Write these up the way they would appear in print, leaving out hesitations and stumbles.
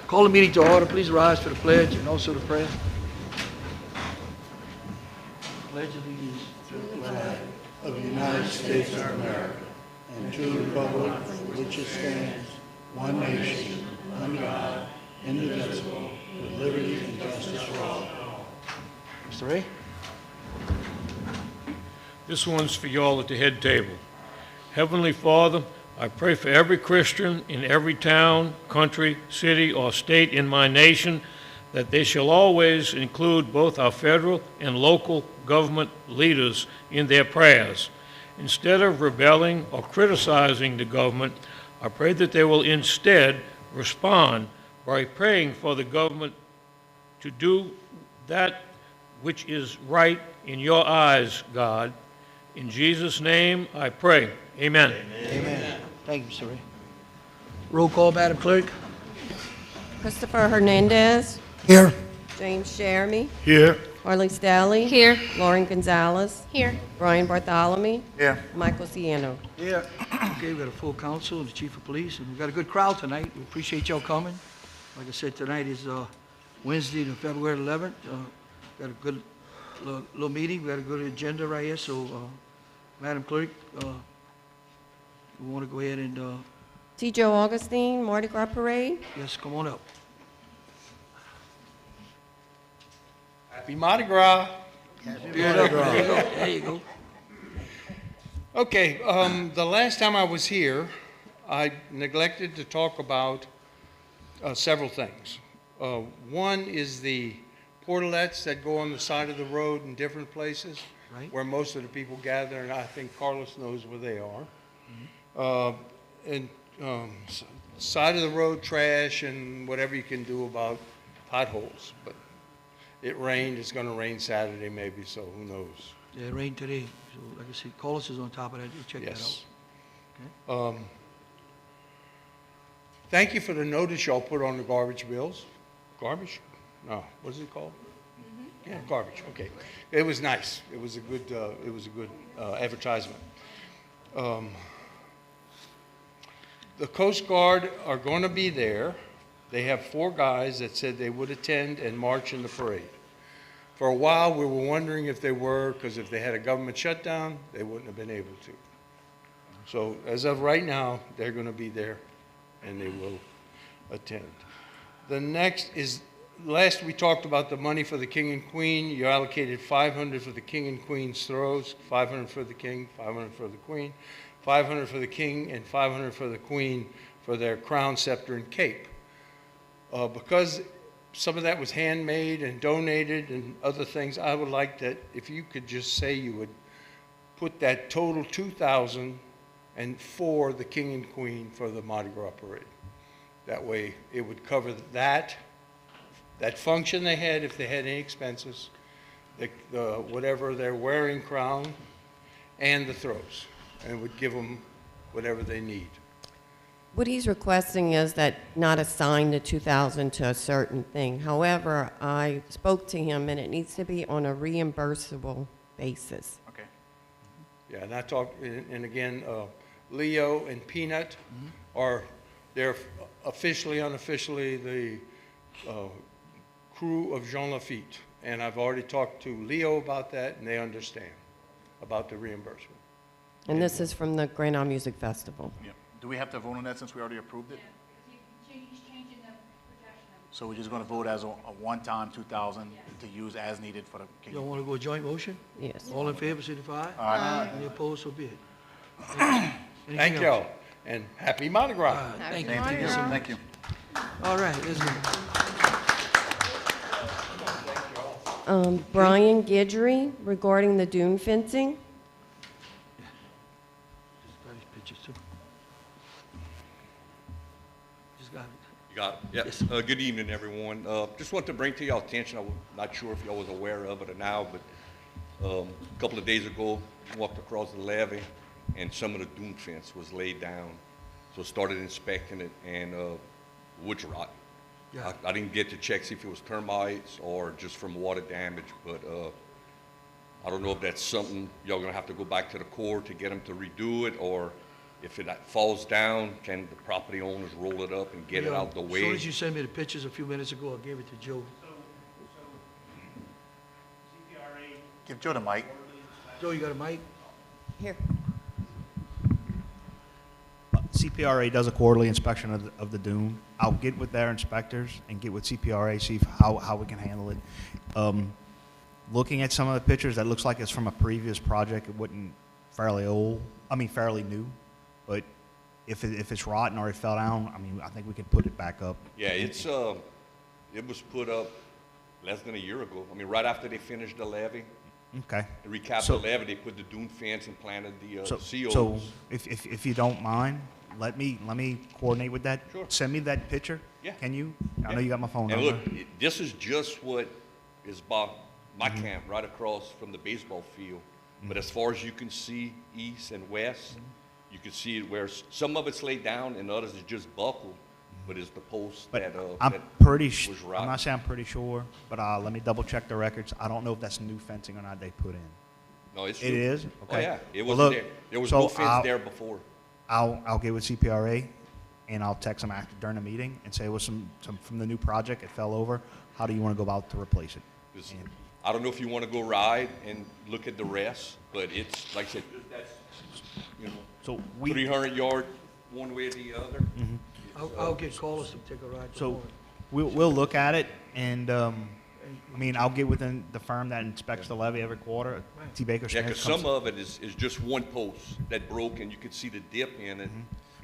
Call the meeting to order. Please rise for the pledge and also the prayer. Pledge allegiance To the flag of the United States of America and to the republic for which it stands, one nation, under God, indivisible, with liberty and justice for all. Mr. Ray? This one's for y'all at the head table. Heavenly Father, I pray for every Christian in every town, country, city, or state in my nation that they shall always include both our federal and local government leaders in their prayers. Instead of rebelling or criticizing the government, I pray that they will instead respond by praying for the government to do that which is right in your eyes, God. In Jesus' name I pray. Amen. Amen. Thank you, Mr. Ray. Roll call, Madam Clerk. Christopher Hernandez. Here. James Jeremy. Here. Harley Staley. Here. Lauren Gonzalez. Here. Brian Bartholomew. Yeah. Michael Ciano. Yeah. Okay, we got a full council and the chief of police, and we've got a good crowd tonight. We appreciate y'all coming. Like I said, tonight is Wednesday, February 11th. Got a good little meeting. We got a good agenda right here. So, Madam Clerk, we want to go ahead and, T. Joe Augustine, Mardi Gras Parade. yes, come on up. Happy Mardi Gras. Beard up. There you go. There you go. Okay, the last time I was here, I neglected to talk about several things. One is the portalets that go on the side of the road in different places, Right. where most of the people gather, and I think Carlos knows where they are. Side of the road trash and whatever you can do about potholes. But it rained, it's gonna rain Saturday maybe, so who knows? Yeah, it rained today. So, like I said, Carlos is on top of that. You check that out. Yes. Thank you for the notice y'all put on the garbage bills. Garbage? No, what is it called? Yeah, garbage, okay. It was nice. It was a good advertisement. The Coast Guard are going to be there. They have 4 guys that said they would attend and march in the parade. For a while, we were wondering if they were, because if they had a government shutdown, they wouldn't have been able to. So as of right now, they're going to be there, and they will attend. The next is, last we talked about the money for the King and Queen. You allocated $500 for the King and Queen's throws, $500 for the King, $500 for the Queen, $500 for the King, and $500 for the Queen for their crown, scepter, and cape. Because some of that was handmade and donated and other things, I would like that if you could just say you would put that total $2,000 and for the King and Queen for the Mardi Gras parade. That way it would cover that function they had if they had any expenses, whatever they're wearing crown, and the throws, and it would give them whatever they need. What he's requesting is that not assign the 2,000 to a certain thing. However, I spoke to him, and it needs to be on a reimbursable basis. Okay. Yeah, and I talked, and again, Leo and Peanut they're officially, unofficially the crew of Jean Lafitte. And I've already talked to Leo about that, and they understand about the reimbursement. And this is from the Grand Isle Music Festival. Yeah. Do we have to vote on that since we already approved it? He's changing the projection. So we're just going to vote as a one-time 2,000 to use as needed for the King. Y'all want to go a joint motion? Yes. All in favor, signify. Aye. Any opposed, so be it. Anything Thank else? y'all, and happy Mardi Gras. Thank you. Thank you. Thank you. All right, let's go. Brian Guidry regarding the dune fencing. Just got his pictures too. Just got it. You got it. Yes. Good evening, everyone. Just want to bring to y'all attention, I'm not sure if y'all was aware of it or now, but a couple of days ago, walked across the levee and some of the dune fence was laid down. So started inspecting it and wood's rotten. Yeah. I didn't get to check see if it was termites or just from water damage, but I don't know if that's something y'all gonna have to go back to the Corps to get them to redo it, or If it falls down, can the property owners roll it up and get it out the As way? soon as you sent me the pictures a few minutes ago, I gave it to Joe. Give Joe the mic. Joe, you got a mic? Here. CPRA does a quarterly inspection of the dune. I'll get with their inspectors and get with CPRA, see how we can handle it. Looking at some of the pictures, that looks like it's from a previous project. It wasn't fairly new. But if it's rotten or it fell down, I mean, I think we can put it back up. Yeah, it was put up less than a year ago. I mean, right after they finished the levee, Okay. they recapped So- the levee, they put the dune fence and planted the So COs. if you don't mind, let me coordinate with that. Sure. Send me that picture. Yeah. Can you? I Yeah. know you got my phone And number. look, this is just what is by my Mm-hmm. camp, right across from the baseball field. But as far as you can see, east and west, Mm-hmm. you can see it where some of it's laid down and others is just buckled, but it's the post But that, I'm that pretty, was I'm rotten. not saying I'm pretty sure, but let me double check the records. I don't know if that's new fencing or not they put in. No, it's It true. is? Oh, Okay. yeah, it Well, wasn't look, there. There was so no fence I'll- there before. I'll get with CPRA and I'll text them after during the meeting and say, it was some from the new project, it fell over. How do you want to go about to replace it? 'Cause And- I don't know if you want to go ride and look at the rest, but it's, like I said, that's, you know, So we, 300 yard one way or the other. I'll get callers to take a ride. so we'll look at it and, I mean, I'll get within the firm that inspects the levee every quarter. T. Baker Yeah, Smith because comes. some of it is just one post that broke, and you could see the dip in it.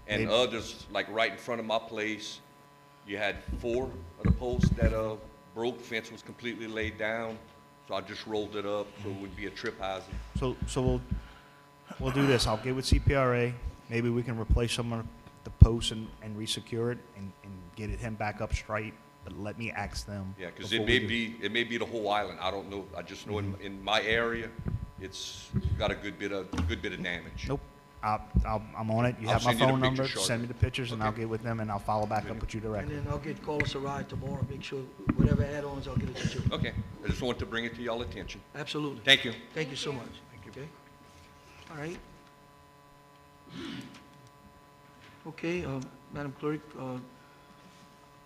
And Maybe- others, like right in front of my place, you had 4 of the posts that broke, fence was completely laid down, so I just rolled it up, so it would be a trip hazard. So we'll do this. I'll get with CPRA. Maybe we can replace some of the posts and resecure it and get him back up straight. But let me ask them. Yeah, because before it we may do. be the whole island, I don't know, I just know in my area, it's got a good bit of damage. Nope. I'm on it. You I'll have my send you the phone number. pictures, Send me the pictures and I'll Okay. get with them and I'll follow back up with you And directly. then I'll get callers a ride tomorrow, make sure whatever add-ons, I'll get it to Joe. Okay, I just wanted to bring it to y'all attention. Absolutely. Thank you. Thank you so much. Okay. All right. Okay, Madam Clerk,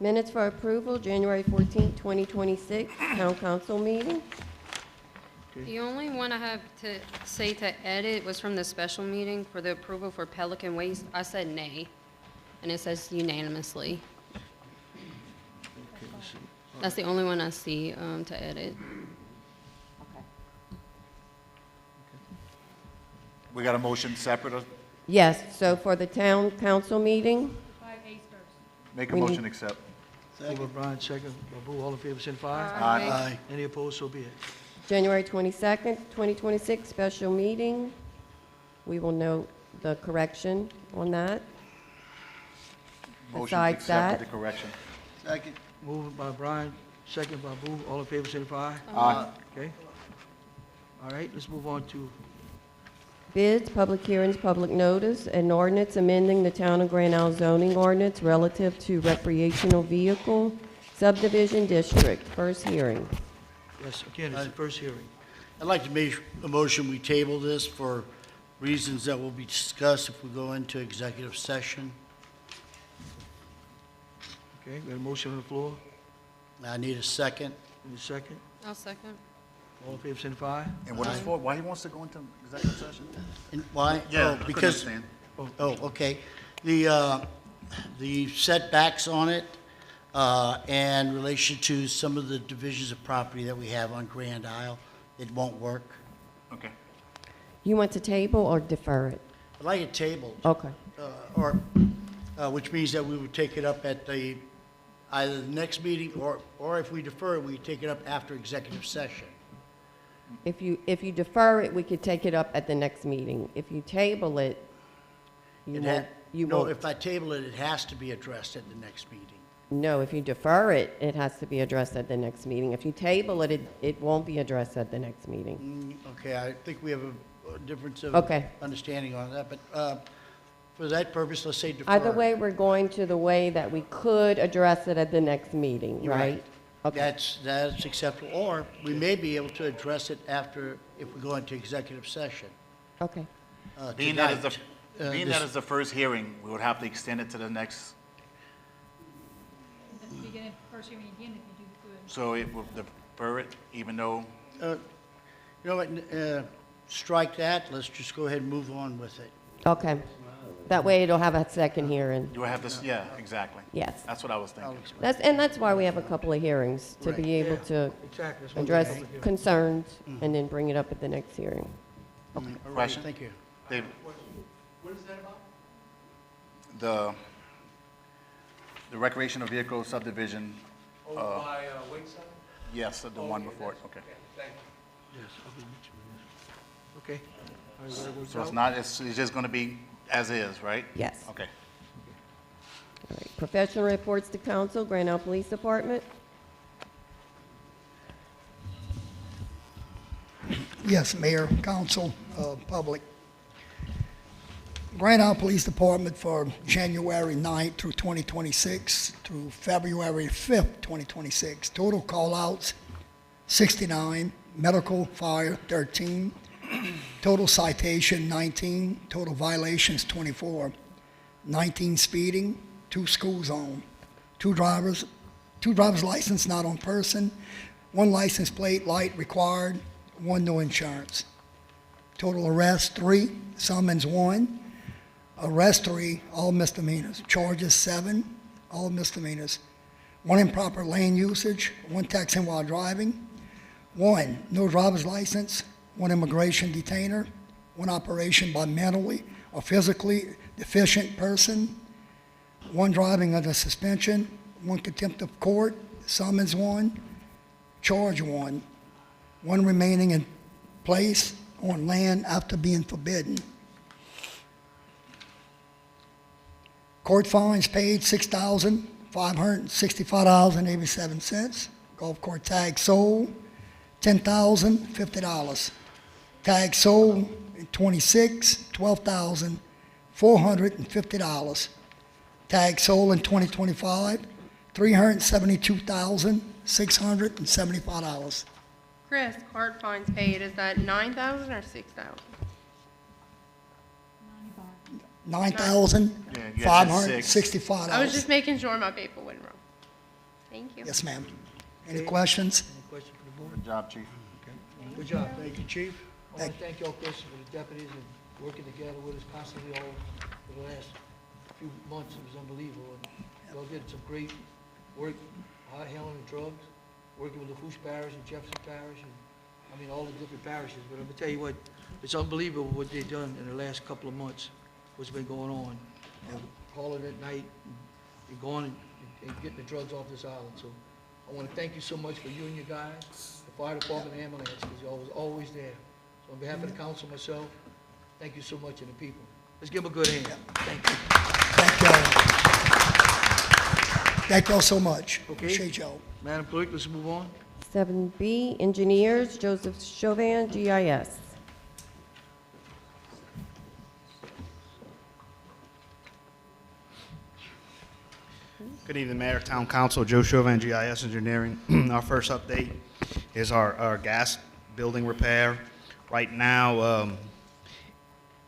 Minutes for approval, January 14th, 2026, Town Council meeting. The only one I have to say to edit was from the special meeting for the approval for Pelican Waste. I said nay, and it says unanimously. okay, let's see. That's the only one I see to edit. We got a motion separate. Yes, so for the Town Council meeting, Make a We need- motion accept. Moved by Brian, second by Boo, all in favor, signify. Aye. Any opposed, so be it. January 22nd, 2026, special meeting. We will note the correction on that. Motion Besides accepted that- the correction. Second. Moved by Brian, second by Boo, all in favor, signify. Aye. Okay. All right, let's move on to, Bids, public hearings, public notice, an ordinance amending the Town of Grand Isle zoning ordinance relative to recreational vehicle subdivision district. First hearing. yes, again, it's the first hearing. I'd like to make a motion, we table this for reasons that will be discussed if we go into executive session. Okay, we got a motion on the floor. I need a second. Need a second? I'll second. All in favor, signify. And what is for? Why he wants to go into executive session? And why? Oh, because, oh, okay. The setbacks on it, and relation to some of the divisions of property that we have on Grand Isle, it won't work. Okay. You want to table or defer it? I'd like it tabled, Okay. which means that we would take it up at either the next meeting, or if we defer it, we take it up after executive session. If you defer it, we could take it up at the next meeting. If you table it, you It won't, had- you No, won't. if I table it, it has to be addressed at the next meeting. No, if you defer it, it has to be addressed at the next meeting. If you table it, it won't be addressed at the next meeting. Okay, I think we have a difference of Okay. understanding on that, but for that purpose, let's say defer. Either way, we're going to the way that we could address it at the next meeting, You're right? Okay. That's acceptable, or we may be able to address it after, if we go into executive session. Okay. Being that it's Tonight. Being that it's the first hearing, we would have to extend it to the next, At the beginning, first hearing again, if you do good. so it will defer it, even though, You know what, strike that, let's just go ahead and move on with it. Okay. That way it'll have a second hearing. you will have this, yeah, exactly. Yes. That's what I was thinking. That's why we have a couple of hearings, to be able to Exactly. That's what we're address doing here. concerns and then bring it up at the next hearing. All right, Question? Thank you. David? What is that about? The recreational vehicle subdivision, Over by Wakeside? yes, the one before it, okay. Thank you. Yes, I'll be meeting with this. Okay. All right, well, So it's not, it's just gonna be as is, right? Yes. Okay. All right. Professional reports to council, Grand Isle Police Department. Yes, Mayor, Council, public. Grand Isle Police Department for January 9th through 2026 through February 5th, 2026. Total call-outs, 69. Medical fire, 13. Total citation, 19. Total violations, 24. 19 speeding, 2 school zone. 2 driver's license not on person. 1 license plate light required. 1 no insurance. Total arrest, 3. Summons, 1. Arrest, 3, all misdemeanors. Charges, 7, all misdemeanors. 1 improper lane usage, 1 texting while driving. 1 no driver's license. 1 immigration detainer. 1 operation by mentally or physically deficient person. 1 driving under suspension. 1 contempt of court. Summons, 1. Charge, 1. 1 remaining in place on land after being forbidden. Court fines paid, $6,565.87. Golf cart tag sold, $10,050. Tag sold, 26, $12,450. Tag sold in 2025, $372,675. Chris, cart fines paid, is that 9,000 or 6,000? $9,565. I was just making sure my paper wasn't wrong. Thank you. Yes, ma'am. Any questions? Any question for the board? Good job, chief. Good job. Thank you, Chief. I want to thank y'all, Chris, for the deputies and working together with us constantly all for the last few months. It was unbelievable. And y'all did some great work, hard handling the drugs, working with LaFouche Parish and Jefferson Parish, and, I mean, all the different parishes. But I'm gonna tell you what, it's unbelievable what they've done in the last couple of months, what's been going on. And calling at night, and going and getting the drugs off this island. So I want to thank you so much for you and your guys, the fire department and ambulance, because y'all was always there. So on behalf of the council, myself, thank you so much, and the people. Let's give them a good hand. Thank you. Thank y'all. Thank y'all so much. Okay. Appreciate y'all. Madam Clerk, let's move on. 7B, engineers, Joseph Chauvin, GIS. Good evening, Mayor, Town Council, Joe Chauvin, GIS Engineering. Our first update is our gas building repair. Right now,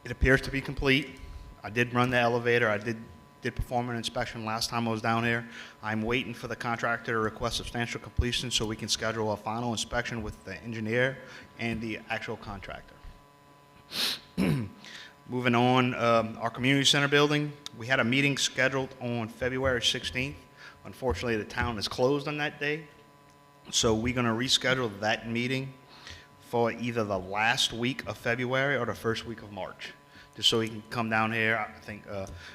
it appears to be complete. I did run the elevator. I did perform an inspection last time I was down here. I'm waiting for the contractor to request substantial completion so we can schedule a final inspection with the engineer and the actual contractor. Moving on, our community center building, we had a meeting scheduled on February 16th. Unfortunately, the town is closed on that day, so we're going to reschedule that meeting for either the last week of February or the first week of March, just so he can come down here. I think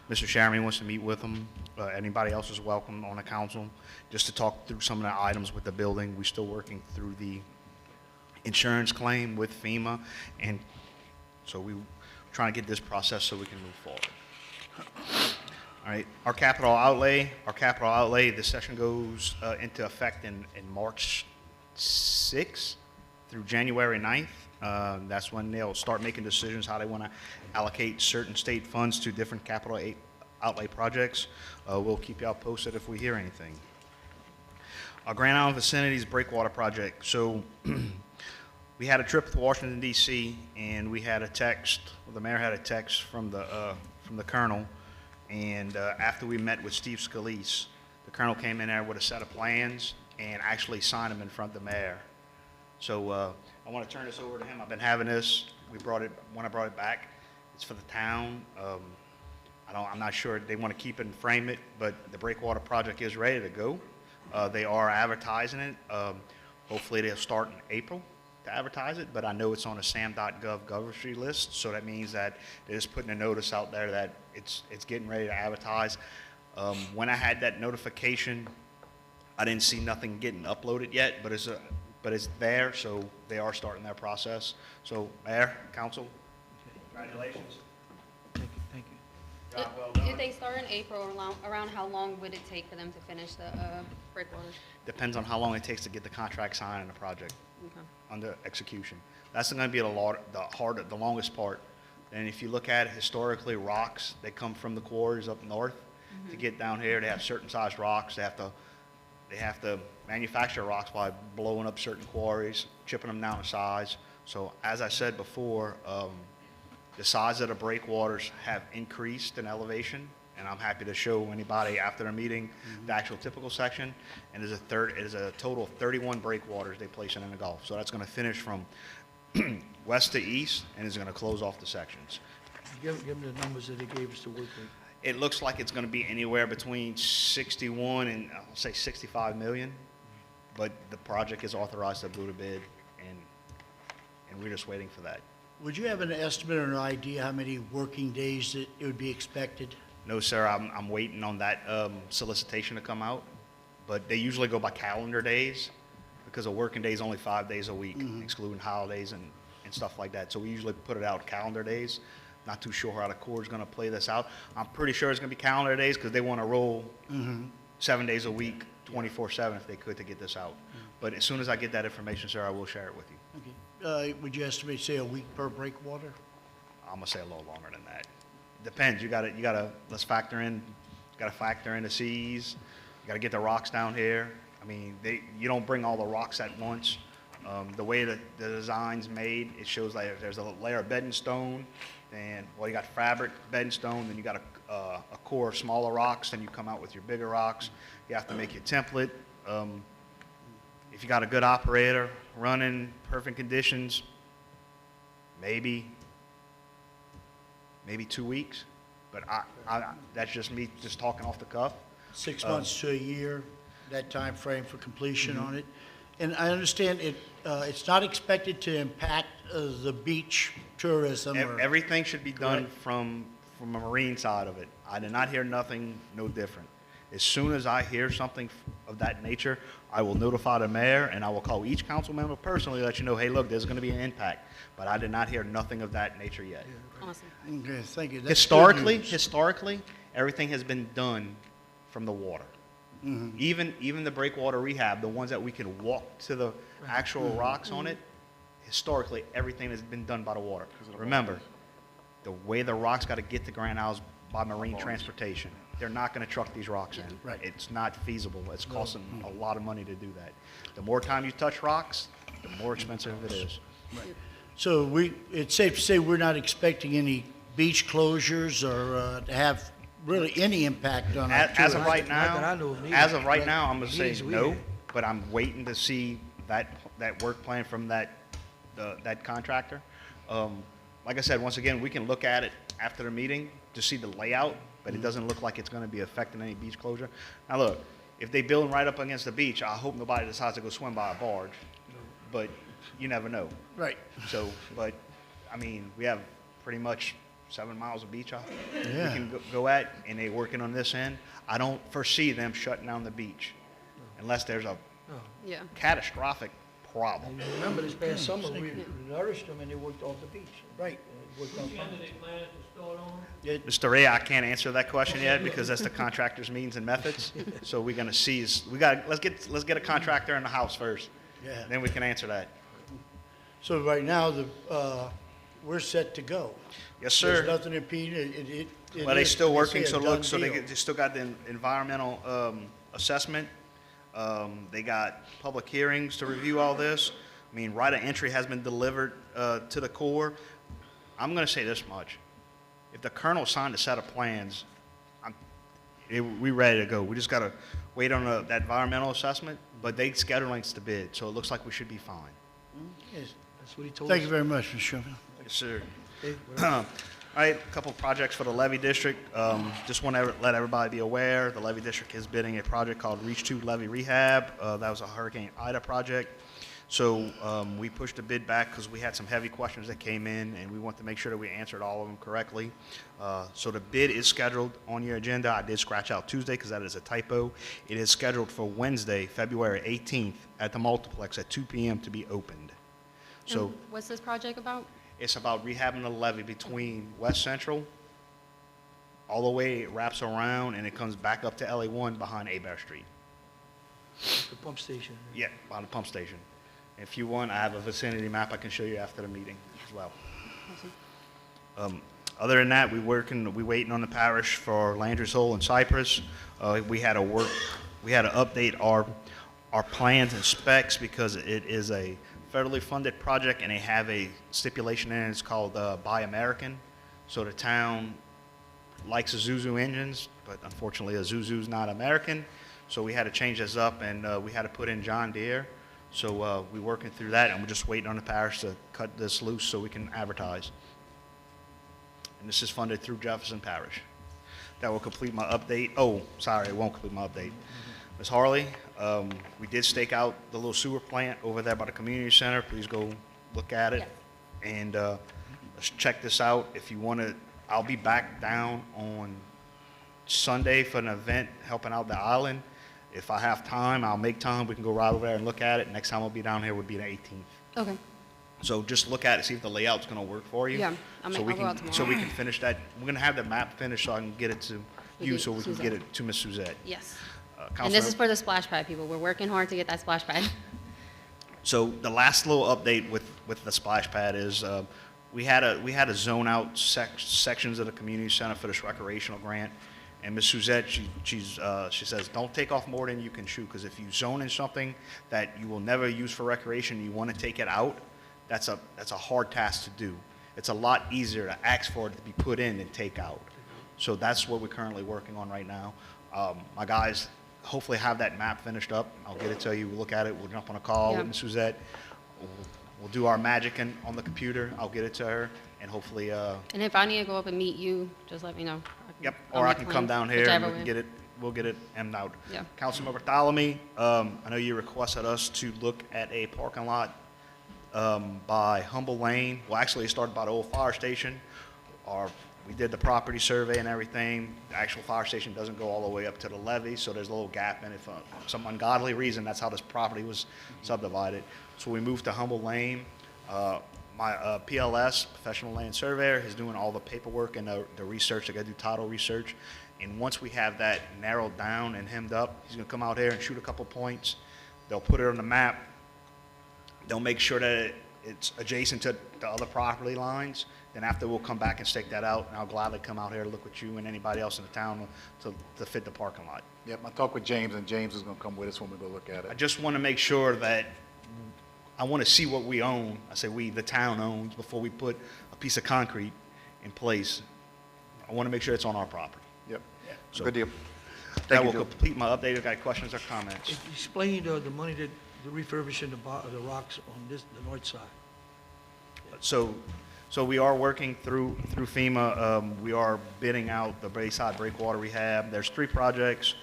Mr. Sherman wants to meet with him. Anybody else is welcome on the council, just to talk through some of the items with the building. We're still working through the insurance claim with FEMA, and so we're trying to get this process so we can move forward. All right, our capital outlay, this session goes into effect in March 6th through January 9th. That's when they'll start making decisions how they want to allocate certain state funds to different capital outlay projects. We'll keep y'all posted if we hear anything. Our Grand Island Vicinities Breakwater Project. So we had a trip to Washington DC, and we had a text, well, the mayor had a text from the colonel, and after we met with Steve Scalise, the colonel came in there with a set of plans and actually signed them in front of the mayor. So I want to turn this over to him. I've been having this. When I brought it back, it's for the town. I'm not sure they want to keep it and frame it, but the breakwater project is ready to go. They are advertising it. Hopefully they'll start in April to advertise it, but I know it's on a sam.gov government list, so that means that they're just putting a notice out there that it's getting ready to advertise. When I had that notification, I didn't see nothing getting uploaded yet, but it's there, so they are starting their process. So, Mayor, Council, congratulations. Thank you, thank you. Job well done. If they start in April, around how long would it take for them to finish the breakwaters? Depends on how long it takes to get the contract signed and the project Okay. under execution. That's going to be the longest part. And if you look at it historically, rocks, they come from the quarries up north. To get down here, they have certain size rocks. They have to manufacture rocks by blowing up certain quarries, chipping them down to size. So as I said before, the size of the breakwaters have increased in elevation, and I'm happy to show anybody after the meeting the actual typical section. And it is a total of 31 breakwaters they place in the Gulf. So that's going to finish from west to east, and is going to close off the sections. Give them the numbers that they gave us to work with. It looks like it's going to be anywhere between 61 and I'll say 65 million, but the project is authorized to go to bid, and we're just waiting for that. Would you have an estimate or an idea how many working days it would be expected? No, sir, I'm waiting on that solicitation to come out, but they usually go by calendar days because a working day is only 5 days a week, excluding holidays and stuff like that. So we usually put it out calendar days. Not too sure how the Corps is going to play this out. I'm pretty sure it's going to be calendar days because they want to roll 7 days a week, 24/7 if they could to get this out. But as soon as I get that information, sir, I will share it with you. Okay. Would you estimate, say, a week per breakwater? I'm going to say a little longer than that. Depends. You got to let's factor in, got to factor in the seas. You got to get the rocks down here. I mean, you don't bring all the rocks at once. The way that the design's made, it shows like there's a layer of bedding stone, and well, you got fabric, bedding stone, then you got a core of smaller rocks, then you come out with your bigger rocks. You have to make your template. If you got a good operator running, perfect conditions, maybe 2 weeks, but that's just me just talking off the cuff. 6 months to a year, that time frame for completion on it. And I understand it's not expected to impact the beach tourism or... Everything should be done from a marine side of it. I did not hear nothing no different. As soon as I hear something of that nature, I will notify the mayor, and I will call each council member personally to let you know, hey, look, there's going to be an impact. But I did not hear nothing of that nature yet. Awesome. Okay, thank you. That's Historically, everything has been done from the water. Even the breakwater rehab, the ones that we can walk to the actual rocks on it, historically, everything has been done by the water. Remember, the way the rocks got to get to Grand Isle is by marine transportation. They're not going to truck these rocks in. Right. It's not feasible. It's costing a lot of money to do that. The more time you touch rocks, the more expensive it is. So it's safe to say we're not expecting any beach closures or to have really any impact on our As of tourism. right Not that I now, know of, neither. as of right now, I'm going to say Needs we no, did. but I'm waiting to see that work plan from that contractor. Like I said, once again, we can look at it after the meeting to see the layout, but it doesn't look like it's going to be affecting any beach closure. Now, look, if they build right up against the beach, I hope nobody decides to go swim by a barge, but you never know. Right. So, but, I mean, we have pretty much 7 miles of beach out we Yeah. can go at, and they're working on this end. I don't foresee them shutting down the beach unless there's a Yeah. catastrophic problem. And remember, this past summer, we nourished them and they worked off the beach. Right. Worked on fine. Mr. Ray, I can't answer that question yet because that's the contractor's means and methods. So we're gonna see, let's get a contractor in the house first. Yeah. Then we can answer that. So right now, we're set to go. Yes, sir. There's nothing impeding it. Well, they're still working, it's so a look, done so they deal. still got the environmental assessment. They got public hearings to review all this. I mean, right of entry has been delivered to the Corps. I'm going to say this much. If the colonel signed a set of plans, we ready to go. We just got to wait on that environmental assessment, but they scheduling the bid, so it looks like we should be fine. Yes, that's what he told us. Thank you very much, Mr. Sherman. Yes, sir. Okay, what else? All right, a couple of projects for the levee district. Just want to let everybody be aware, the levee district is bidding a project called Reach 2 Levee Rehab. That was a Hurricane Ida project. So we pushed the bid back because we had some heavy questions that came in, and we want to make sure that we answered all of them correctly. So the bid is scheduled on your agenda. I did scratch out Tuesday because that is a typo. It is scheduled for Wednesday, February 18th at the multiplex at 2 p.m. to be opened. So And what's this project about? it's about rehabbing the levee between West Central, all the way it wraps around, and it comes back up to LA1 behind Abear Street. The pump station. Yeah, behind the pump station. If you want, I have a vicinity map I can show you after the meeting as well. Other than that, we waiting on the parish for Landry's Hole and Cypress. We had to update our plans and specs because it is a federally funded project, and they have a stipulation in it. It's called Buy American. So the town likes Isuzu engines, but unfortunately Isuzu's not American. So we had to change this up, and we had to put in John Deere. So we're working through that, and we're just waiting on the parish to cut this loose so we can advertise. And this is funded through Jefferson Parish. That will complete my update. Oh, sorry, it won't complete my update. Ms. Harley, we did stake out the little sewer plant over there by the community center. Please go look at it. Yes. And let's check this out. If you want to, I'll be back down on Sunday for an event helping out the island. If I have time, I'll make time. We can go right over there and look at it. Next time I'll be down here would be the 18th. Okay. So just look at it, see if the layout's going to work for you. Yeah, I'll So we go out can, tomorrow. so we can finish that. We're going to have the map finished so I can get it to you, get so we can Suzette. get it to Ms. Suzette. Yes. And Councilmember- this is for the splash pad, people. We're working hard to get that splash pad. So the last little update with the splash pad is we had a zone out sections of the community center for this recreational grant, and Ms. Suzette she says don't take off more than you can chew, because if you zone in something that you will never use for recreation, you want to take it out, that's a hard task to do. It's a lot easier to ask for it to be put in than take out. So that's what we're currently working on right now. My guys hopefully have that map finished up. I'll get it to you. We'll look at it. We'll jump on a call Yeah. with Ms. Suzette. We'll do our magic on the computer. I'll get it to her, and hopefully, And if I need to go up and meet you, just let me know. yep, I'll or I make can plans, come down here and whichever we can way. we'll get it emmed out. Yeah. Councilmember Bartholomew, I know you requested us to look at a parking lot by Humble Lane. Well, actually, it started by the old fire station. We did the property survey and everything. The actual fire station doesn't go all the way up to the levee, so there's a little gap in it for some ungodly reason. That's how this property was subdivided. So we moved to Humble Lane. My PLS, Professional Land Surveyor, is doing all the paperwork and the research. They got to do title research. And once we have that narrowed down and hemmed up, he's going to come out here and shoot a couple points. They'll put it on the map. They'll make sure that it's adjacent to the other property lines. Then after, we'll come back and stake that out, and I'll gladly come out here to look with you and anybody else in the town to fit the parking lot. Yep, I talked with James, and James is gonna come with us when we go look at I it. just want to make sure that, I want to see what we own. I say we, the town owns, before we put a piece of concrete in place. I want to make sure it's on our property. Yep, So good deal. That Thank you, will Joe. complete my update. If you got questions or comments? Explain the money that, the refurbishing the rocks on the north side. So we are working through FEMA. We are bidding out the Bayside Breakwater Rehab. There's 3 projects.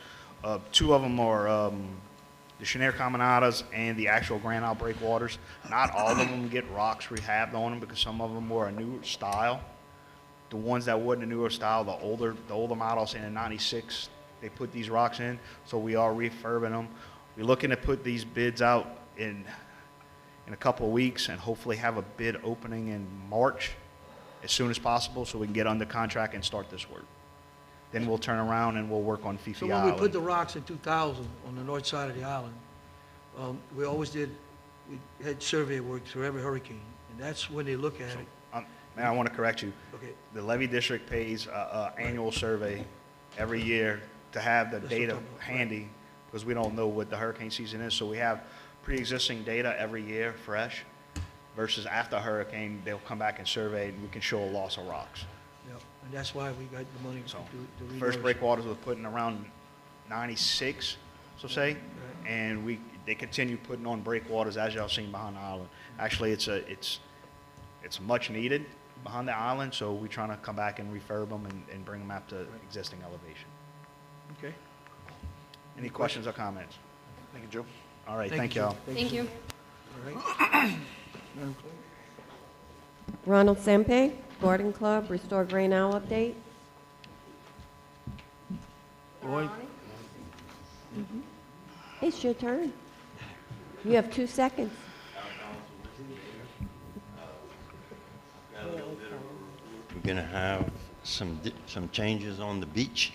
2 of them are the Cheniere Caminadas and the actual Grand Isle Breakwaters. Not all of them get rocks rehabbed on them because some of them were a newer style. The ones that wasn't a newer style, the older models in the 96, they put these rocks in. So we are refurbing them. We're looking to put these bids out in a couple of weeks and hopefully have a bid opening in March as soon as possible so we can get under contract and start this work. Then we'll turn around and we'll work on Fifi So when Island. we put the rocks in 2000 on the north side of the island, we had survey work through every hurricane, and that's when they look at it. Man, I want to correct you. Okay. The levee district pays an annual survey every year to have the That's what I'm data talking about, right. handy because we don't know what the hurricane season is. So we have pre-existing data every year, fresh, versus after a hurricane, they'll come back and survey, and we can show a loss of rocks. Yep, and that's why we got the money to So, do the first reverse. breakwaters was put in around 96, so say, and they continue putting on breakwaters as y'all seen behind the island. Actually, it's much needed behind the island, so we're trying to come back and refurb them and bring them up to existing elevation. Okay. Any questions or comments? Thank you, Joe. All right, Thank thank you, y'all. Joe. Thank you. All right. Madam Clerk? Ronald Sempe, Garden Club, Restore Grain Owl update. Boyd? It's your turn. You have 2 seconds. We're going to have some changes on the beach,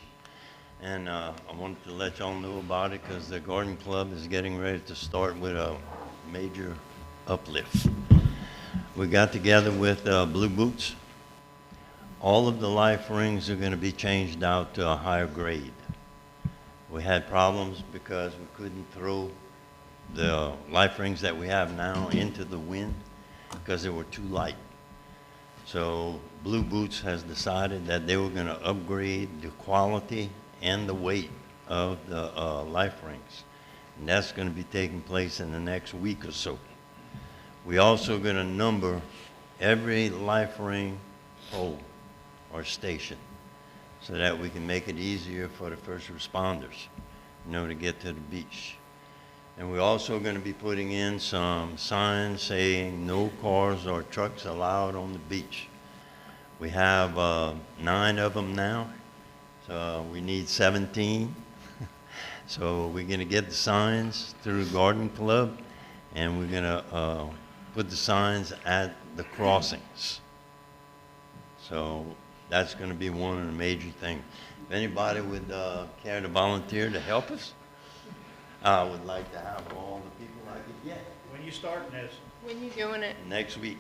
and I wanted to let y'all know about it because the Garden Club is getting ready to start with a major uplift. We got together with Blue Boots. All of the life rings are going to be changed out to a higher grade. We had problems because we couldn't throw the life rings that we have now into the wind because they were too light. So Blue Boots has decided that they were going to upgrade the quality and the weight of the life rings. And that's going to be taking place in the next week or so. We also going to number every life ring pole or station so that we can make it easier for the first responders, to get to the beach. And we're also going to be putting in some signs saying no cars or trucks allowed on the beach. We have 9 of them now, so we need 17. So we're going to get the signs through the Garden Club, and we're going to put the signs at the crossings. So that's going to be one of the major things. If anybody would care to volunteer to help us, I would like to have all the people I could get When you starting this? When you doing it? next week.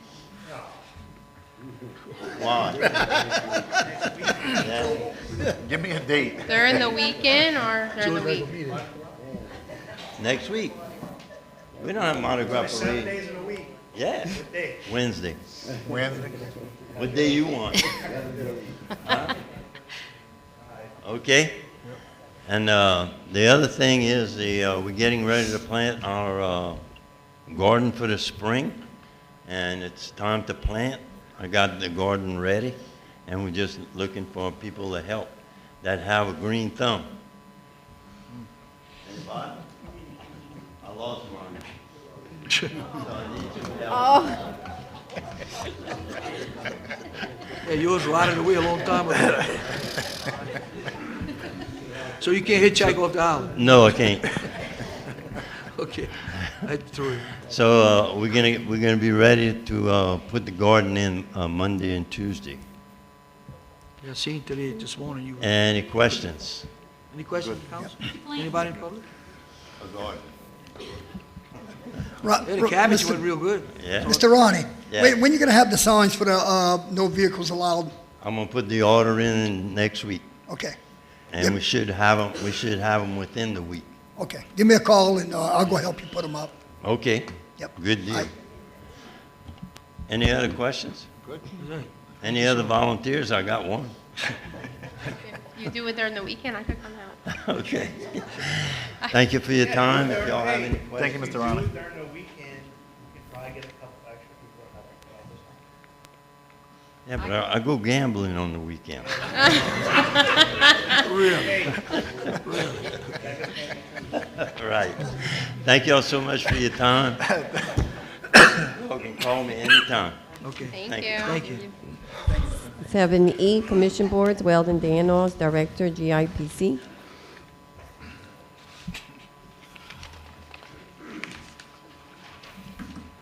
Why? Yeah. Give me a date. During the weekend or during the week? Next week. We don't have Mardi Gras 7 parade. days in a week. Yeah, What day? Wednesday. Wednesday? What day you want? Huh? Okay. And the other thing is we're getting ready to plant our garden for the spring, and it's time to plant. I got the garden ready, and we're just looking for people to help that have a green thumb. Anybody? I lost one. So I need your help. Yeah, yours rotted away a long time ago. So you can't hitchhike off the island? No, I can't. Okay, I threw it. So we're gonna be ready to put the garden in Monday and Tuesday. Yeah, seen today, this morning, you, Any questions? any questions, council? Anybody in public? A garden. Yeah, the cabbage went real good. Yeah. Mr. Ronnie, Yeah. when you gonna have the signs for the, no vehicles allowed? I'm gonna put the order in next week, Okay, and we should have them within the week. okay. Give me a call and, I'll go help you put them up. Okay. Yep. Good deal. Aye. Any other questions? Good. Any other volunteers? I got one. If you do it during the weekend, I could come out. Okay. Thank you for your time. If y'all have any Thank you, questions. Mr. Ronnie. During the weekend, you can probably get a couple extra people to help us. Yeah, but I go gambling on the weekend. Right. Thank y'all so much for your time. Y'all can call me anytime. Okay. Thank you. Thank you. 7E, Commission Boards, Weldon Danos, Director, GIPC.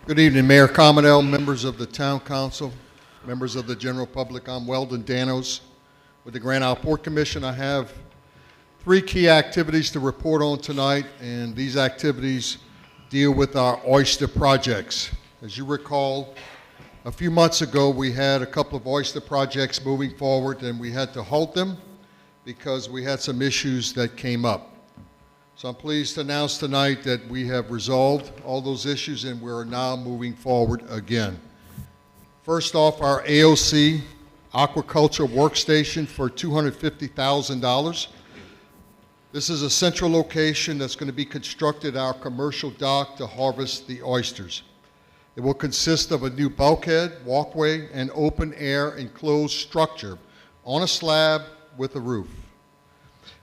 Good evening, Mayor Cominell, members of the Town Council, members of the general public. I'm Weldon Danos with the Grand Isle Port Commission. I have 3 key activities to report on tonight, and these activities deal with our oyster projects. As you recall, a few months ago, we had a couple of oyster projects moving forward, and we had to halt them because we had some issues that came up. So I'm pleased to announce tonight that we have resolved all those issues and we are now moving forward again. First off, our AOC aquaculture workstation for $250,000. This is a central location that's going to be constructed at our commercial dock to harvest the oysters. It will consist of a new bulkhead, walkway, and open-air enclosed structure on a slab with a roof.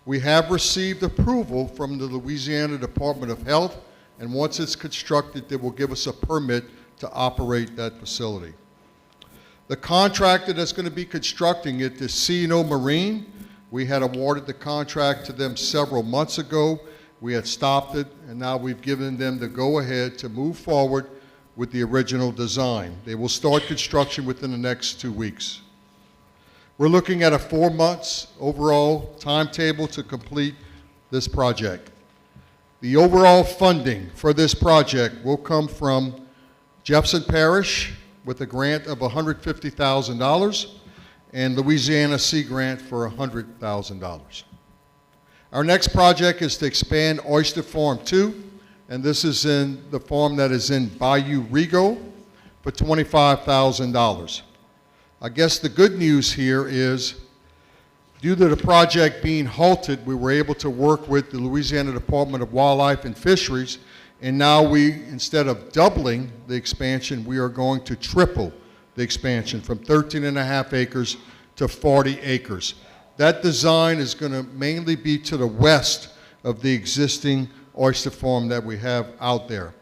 We have received approval from the Louisiana Department of Health, and once it's constructed, they will give us a permit to operate that facility. The contractor that's going to be constructing it is C&O Marine. We had awarded the contract to them several months ago. We had stopped it, and now we've given them the go-ahead to move forward with the original design. They will start construction within the next 2 weeks. We're looking at a 4 months overall timetable to complete this project. The overall funding for this project will come from Jefferson Parish with a grant of $150,000 and Louisiana Sea Grant for $100,000. Our next project is to expand Oyster Farm 2, and this is in the farm that is in Bayou Rigo for $25,000. I guess the good news here is, due to the project being halted, we were able to work with the Louisiana Department of Wildlife and Fisheries, and now we, instead of doubling the expansion, we are going to triple the expansion from 13.5 acres to 40 acres. That design is going to mainly be to the west of the existing oyster farm that we have out there.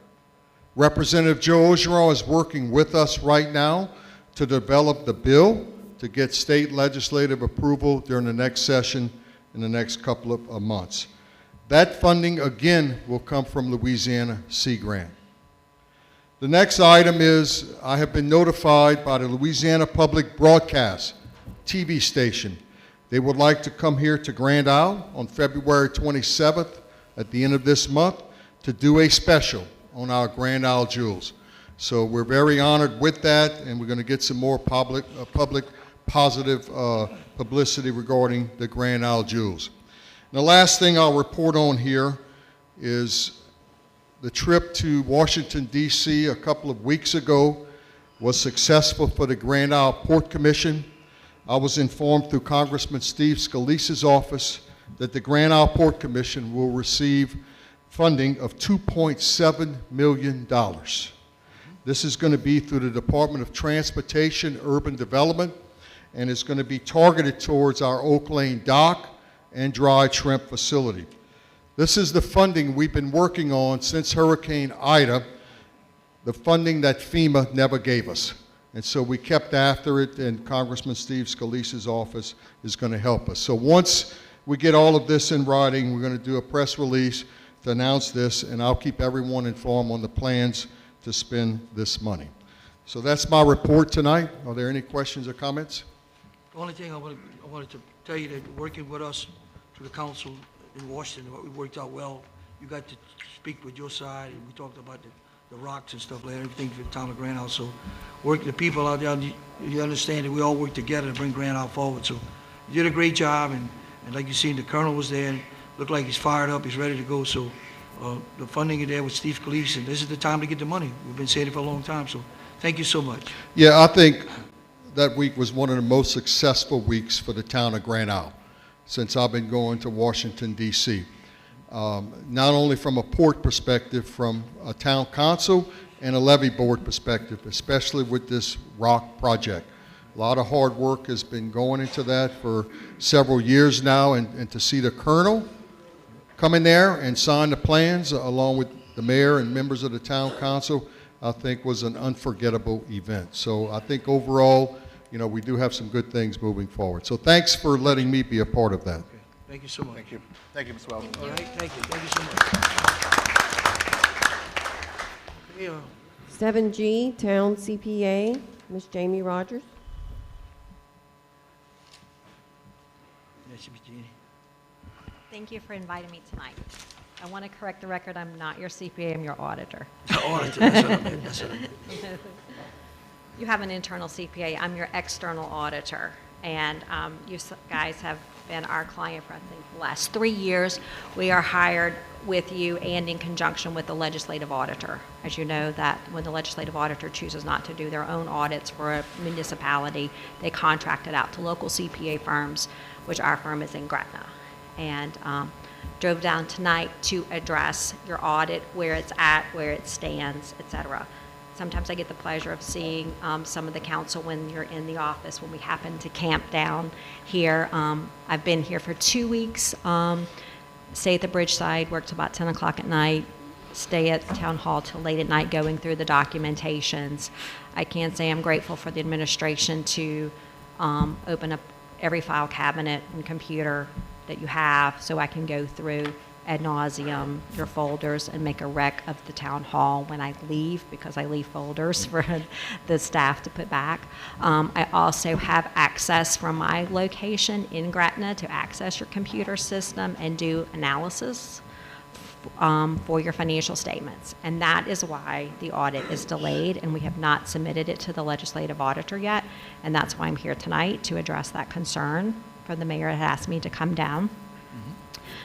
Representative Joe Ogeron is working with us right now to develop the bill to get state legislative approval during the next session in the next couple of months. That funding, again, will come from Louisiana Sea Grant. The next item is I have been notified by the Louisiana Public Broadcast TV station. They would like to come here to Grand Isle on February 27th at the end of this month to do a special on our Grand Isle jewels. So we're very honored with that, and we're going to get some more public positive publicity regarding the Grand Isle jewels. And the last thing I'll report on here is the trip to Washington, D.C. a couple of weeks ago was successful for the Grand Isle Port Commission. I was informed through Congressman Steve Scalise's office that the Grand Isle Port Commission will receive funding of $2.7 million. This is going to be through the Department of Transportation, Urban Development, and it's going to be targeted towards our Oak Lane dock and dry shrimp facility. This is the funding we've been working on since Hurricane Ida, the funding that FEMA never gave us. And so we kept after it, and Congressman Steve Scalise's office is going to help us. So once we get all of this in writing, we're going to do a press release to announce this, and I'll keep everyone informed on the plans to spend this money. So that's my report tonight. Are there any questions or comments? The only thing I wanted to tell you that working with us through the council in Washington, it worked out well. You got to speak with your side, and we talked about the rocks and stuff like that, everything for the town of Grand Isle. So working the people out there, you understand that we all work together to bring Grand Isle forward. So you did a great job, and like you seen, the colonel was there, and looked like he's fired up, he's ready to go. So the funding is there with Steve Scalise, and this is the time to get the money. We've been saying it for a long time, so thank you so much. Yeah, I think that week was one of the most successful weeks for the town of Grand Isle since I've been going to Washington, D.C. Not only from a port perspective, from a town council and a levee board perspective, especially with this rock project. A lot of hard work has been going into that for several years now, and to see the colonel come in there and sign the plans along with the mayor and members of the town council, I think was an unforgettable event. So I think overall, you know, we do have some good things moving forward. So thanks for letting me be a part of that. Okay. Thank you so much. Thank you. Thank you, Mr. Weldon. All right, thank you. Thank you so much. Okay, 7G, Town CPA, Ms. Jamie Rogers. that should be Jeannie. Thank you for inviting me tonight. I want to correct the record. I'm not your CPA, I'm your auditor. Auditor, that's what I meant, that's what I meant. You have an internal CPA. I'm your external auditor. And guys have been our client for, I think, the last 3 years. We are hired with you and in conjunction with the legislative auditor. As you know, that when the legislative auditor chooses not to do their own audits for a municipality, they contract it out to local CPA firms, which our firm is in Gretna. And drove down tonight to address your audit, where it's at, where it stands, et cetera. Sometimes I get the pleasure of seeing some of the council when you're in the office, when we happen to camp down here. I've been here for 2 weeks. Stay at the bridge side, work till about 10 o'clock at night, stay at town hall till late at night going through the documentations. I can say I'm grateful for the administration to open up every file cabinet and computer that you have so I can go through ad nauseum your folders and make a rec of the town hall when I leave, because I leave folders for the staff to put back. I also have access from my location in Gretna to access your computer system and do analysis for your financial statements. And that is why the audit is delayed, and we have not submitted it to the legislative auditor yet. And that's why I'm here tonight, to address that concern from the mayor had asked me to come down.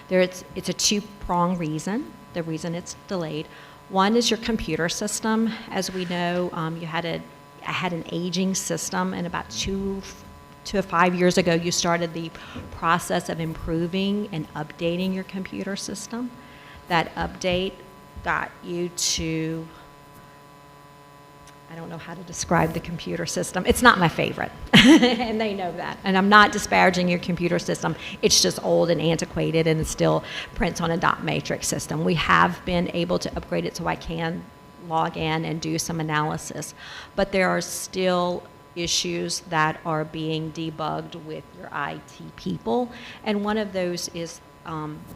It's a two-pronged reason, the reason it's delayed. One is your computer system. As we know, I had an aging system, and about 2 to 5 years ago, you started the process of improving and updating your computer system. That update got you to, I don't know how to describe the computer system. It's not my favorite, and they know that. And I'm not disparaging your computer system. It's just old and antiquated, and it still prints on a dot matrix system. We have been able to upgrade it so I can log in and do some analysis. But there are still issues that are being debugged with your IT people, and one of those is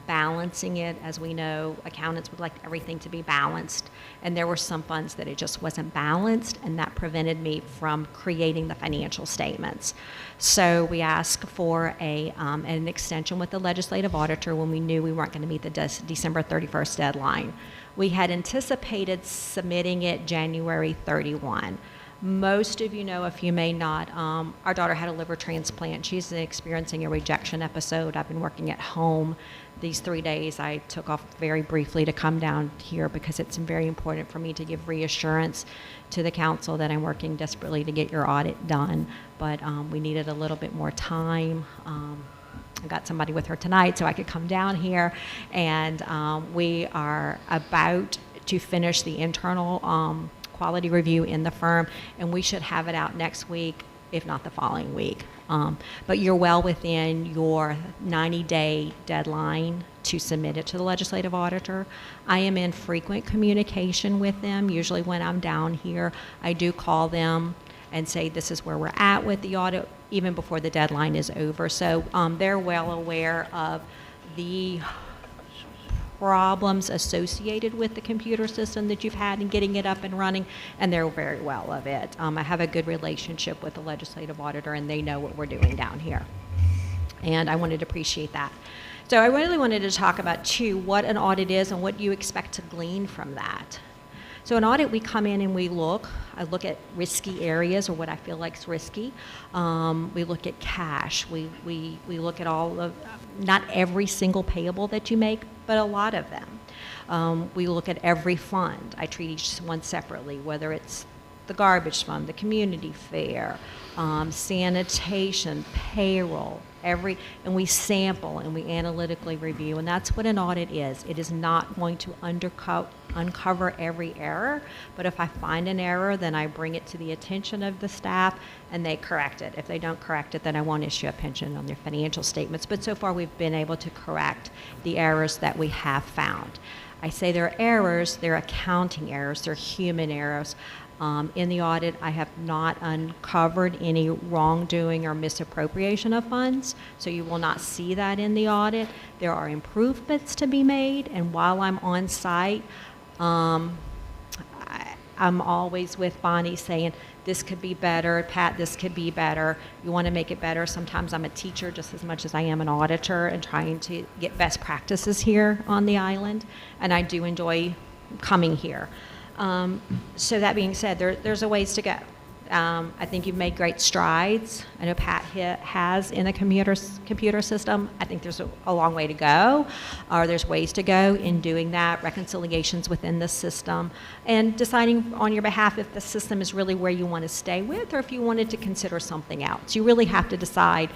balancing it. As we know, accountants would like everything to be balanced, and there were some funds that it just wasn't balanced, and that prevented me from creating the financial statements. So we asked for an extension with the legislative auditor when we knew we weren't going to meet the December 31st deadline. We had anticipated submitting it January 31. Most of you know, if you may not, our daughter had a liver transplant. She's experiencing a rejection episode. I've been working at home these 3 days. I took off very briefly to come down here because it's very important for me to give reassurance to the council that I'm working desperately to get your audit done. But we needed a little bit more time. I got somebody with her tonight so I could come down here. And we are about to finish the internal quality review in the firm, and we should have it out next week, if not the following week. But you're well within your 90-day deadline to submit it to the legislative auditor. I am in frequent communication with them. Usually when I'm down here, I do call them and say this is where we're at with the audit, even before the deadline is over. So they're well aware of the problems associated with the computer system that you've had in getting it up and running, and they're very well of it. I have a good relationship with the legislative auditor, and they know what we're doing down here. And I wanted to appreciate that. So I really wanted to talk about, too, what an audit is and what you expect to glean from that. So an audit, we come in and we look. I look at risky areas, or what I feel like is risky. We look at cash. We look at all of, not every single payable that you make, but a lot of them. We look at every fund. I treat each one separately, whether it's the garbage fund, the community fair, sanitation, payroll, and we sample and we analytically review, and that's what an audit is. It is not going to uncover every error, but if I find an error, then I bring it to the attention of the staff and they correct it. If they don't correct it, then I won't issue a pension on their financial statements. But so far we've been able to correct the errors that we have found. I say they're errors, they're accounting errors, they're human errors. In the audit, I have not uncovered any wrongdoing or misappropriation of funds, so you will not see that in the audit. There are improvements to be made, and while I'm on site, I'm always with Bonnie saying, this could be better, Pat, this could be better. You want to make it better. Sometimes I'm a teacher just as much as I am an auditor and trying to get best practices here on the island, and I do enjoy coming here. So that being said, there's a ways to go. I think you've made great strides. I know Pat has in the computer system. I think there's a long way to go, or there's ways to go in doing that, reconciliations within the system, and deciding on your behalf if the system is really where you want to stay with, or if you wanted to consider something else. You really have to decide.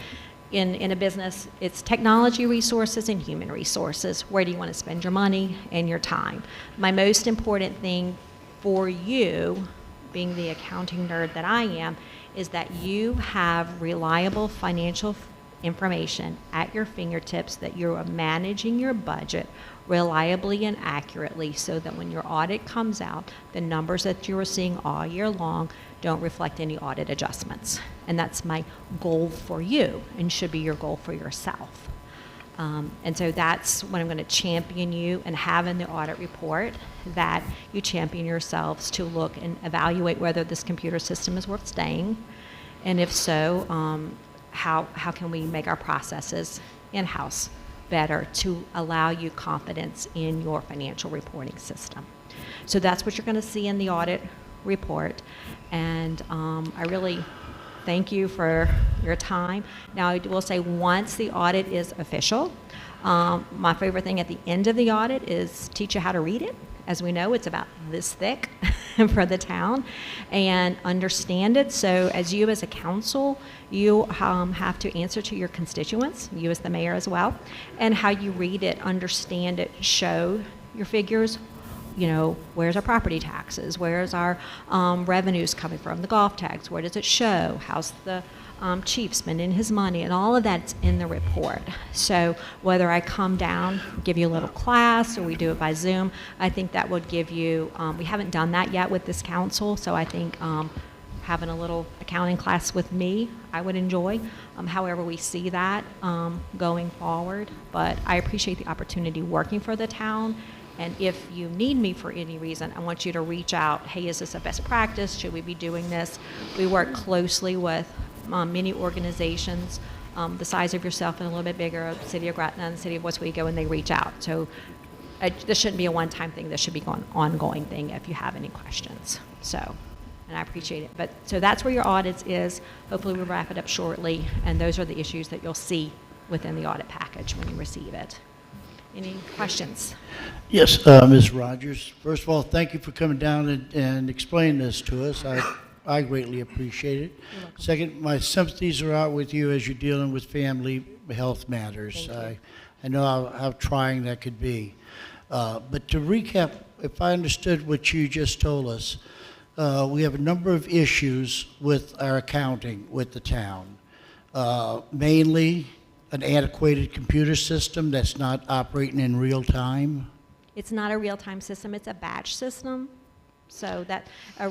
In a business, it's technology resources and human resources. Where do you want to spend your money and your time? My most important thing for you, being the accounting nerd that I am, is that you have reliable financial information at your fingertips, that you're managing your budget reliably and accurately, so that when your audit comes out, the numbers that you are seeing all year long don't reflect any audit adjustments. And that's my goal for you, and should be your goal for yourself. And so that's what I'm going to champion you and have in the audit report, that you champion yourselves to look and evaluate whether this computer system is worth staying, and if so, how can we make our processes in-house better to allow you confidence in your financial reporting system. So that's what you're going to see in the audit report, and I really thank you for your time. Now, I will say, once the audit is official, my favorite thing at the end of the audit is teach you how to read it. As we know, it's about this thick for the town, and understand it. So as you as a council, you have to answer to your constituents, you as the mayor as well, and how you read it, understand it, show your figures. You know, where's our property taxes? Where's our revenues coming from? The golf tags, where does it show? How's the chief spending his money? And all of that's in the report. So whether I come down, give you a little class, or we do it by Zoom, I think that would give you, we haven't done that yet with this council, so I think having a little accounting class with me, I would enjoy, however we see that going forward. But I appreciate the opportunity working for the town. And if you need me for any reason, I want you to reach out. Hey, is this a best practice? Should we be doing this? We work closely with many organizations, the size of yourself and a little bit bigger, the City of Gretna and the City of Oswego, and they reach out. So this shouldn't be a one-time thing. This should be an ongoing thing if you have any questions. So, and I appreciate it. But so that's where your audits is. Hopefully we'll wrap it up shortly, and those are the issues that you'll see within the audit package when you receive it. Any questions? Yes, Ms. Rogers. First of all, thank you for coming down and explaining this to us. I greatly appreciate it. Second, my sympathies are out with you as you're dealing with family health matters. I know how trying that could be. But to recap, if I understood what you just told us, we have a number of issues with our accounting with the town. Mainly an antiquated computer system that's not operating in real time. It's not a real-time system, it's a batch system. So that a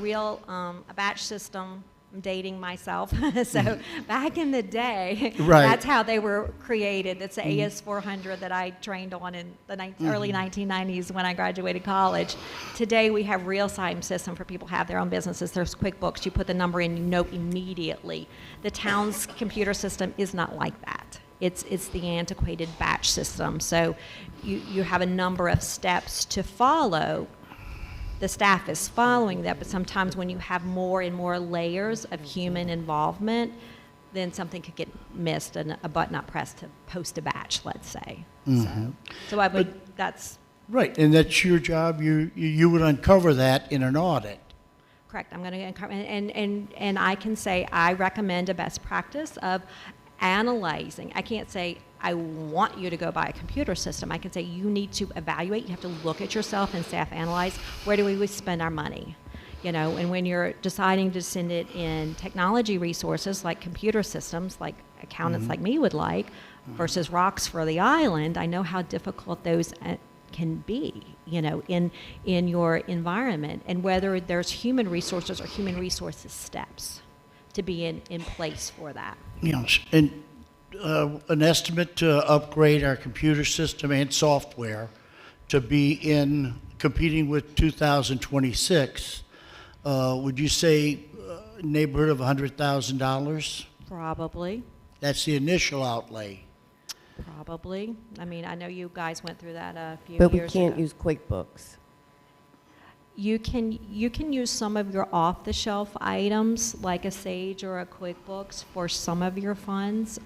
batch system, I'm dating myself. So back in the day, right. That's how they were created. It's the AS400 that I trained on in the early 1990s when I graduated college. Today we have real-time system for people who have their own businesses. There's QuickBooks, you put the number in, you know immediately. The town's computer system is not like that. It's the antiquated batch system. So you have a number of steps to follow. The staff is following that, but sometimes when you have more and more layers of human involvement, then something could get missed and a button not pressed to post a batch, let's say. So I would, that's... Right, and that's your job. You would uncover that in an audit. Correct. I'm going to uncover, and I can say I recommend a best practice of analyzing. I can't say I want you to go buy a computer system. I can say you need to evaluate. You have to look at yourself and staff analyze, where do we spend our money? You know, and when you're deciding to send it in technology resources like computer systems, like accountants like me would like, versus rocks for the island, I know how difficult those can be, you know, in your environment, and whether there's human resources or human resources steps to be in place for that. Yes, and an estimate to upgrade our computer system and software to be in competing with 2026, would you say neighborhood of $100,000? Probably. That's the initial outlay. Probably. I mean, I know you guys went through that a few But years we can't ago. use QuickBooks. you can use some of your off-the-shelf items, like a Sage or a QuickBooks, for some of your funds.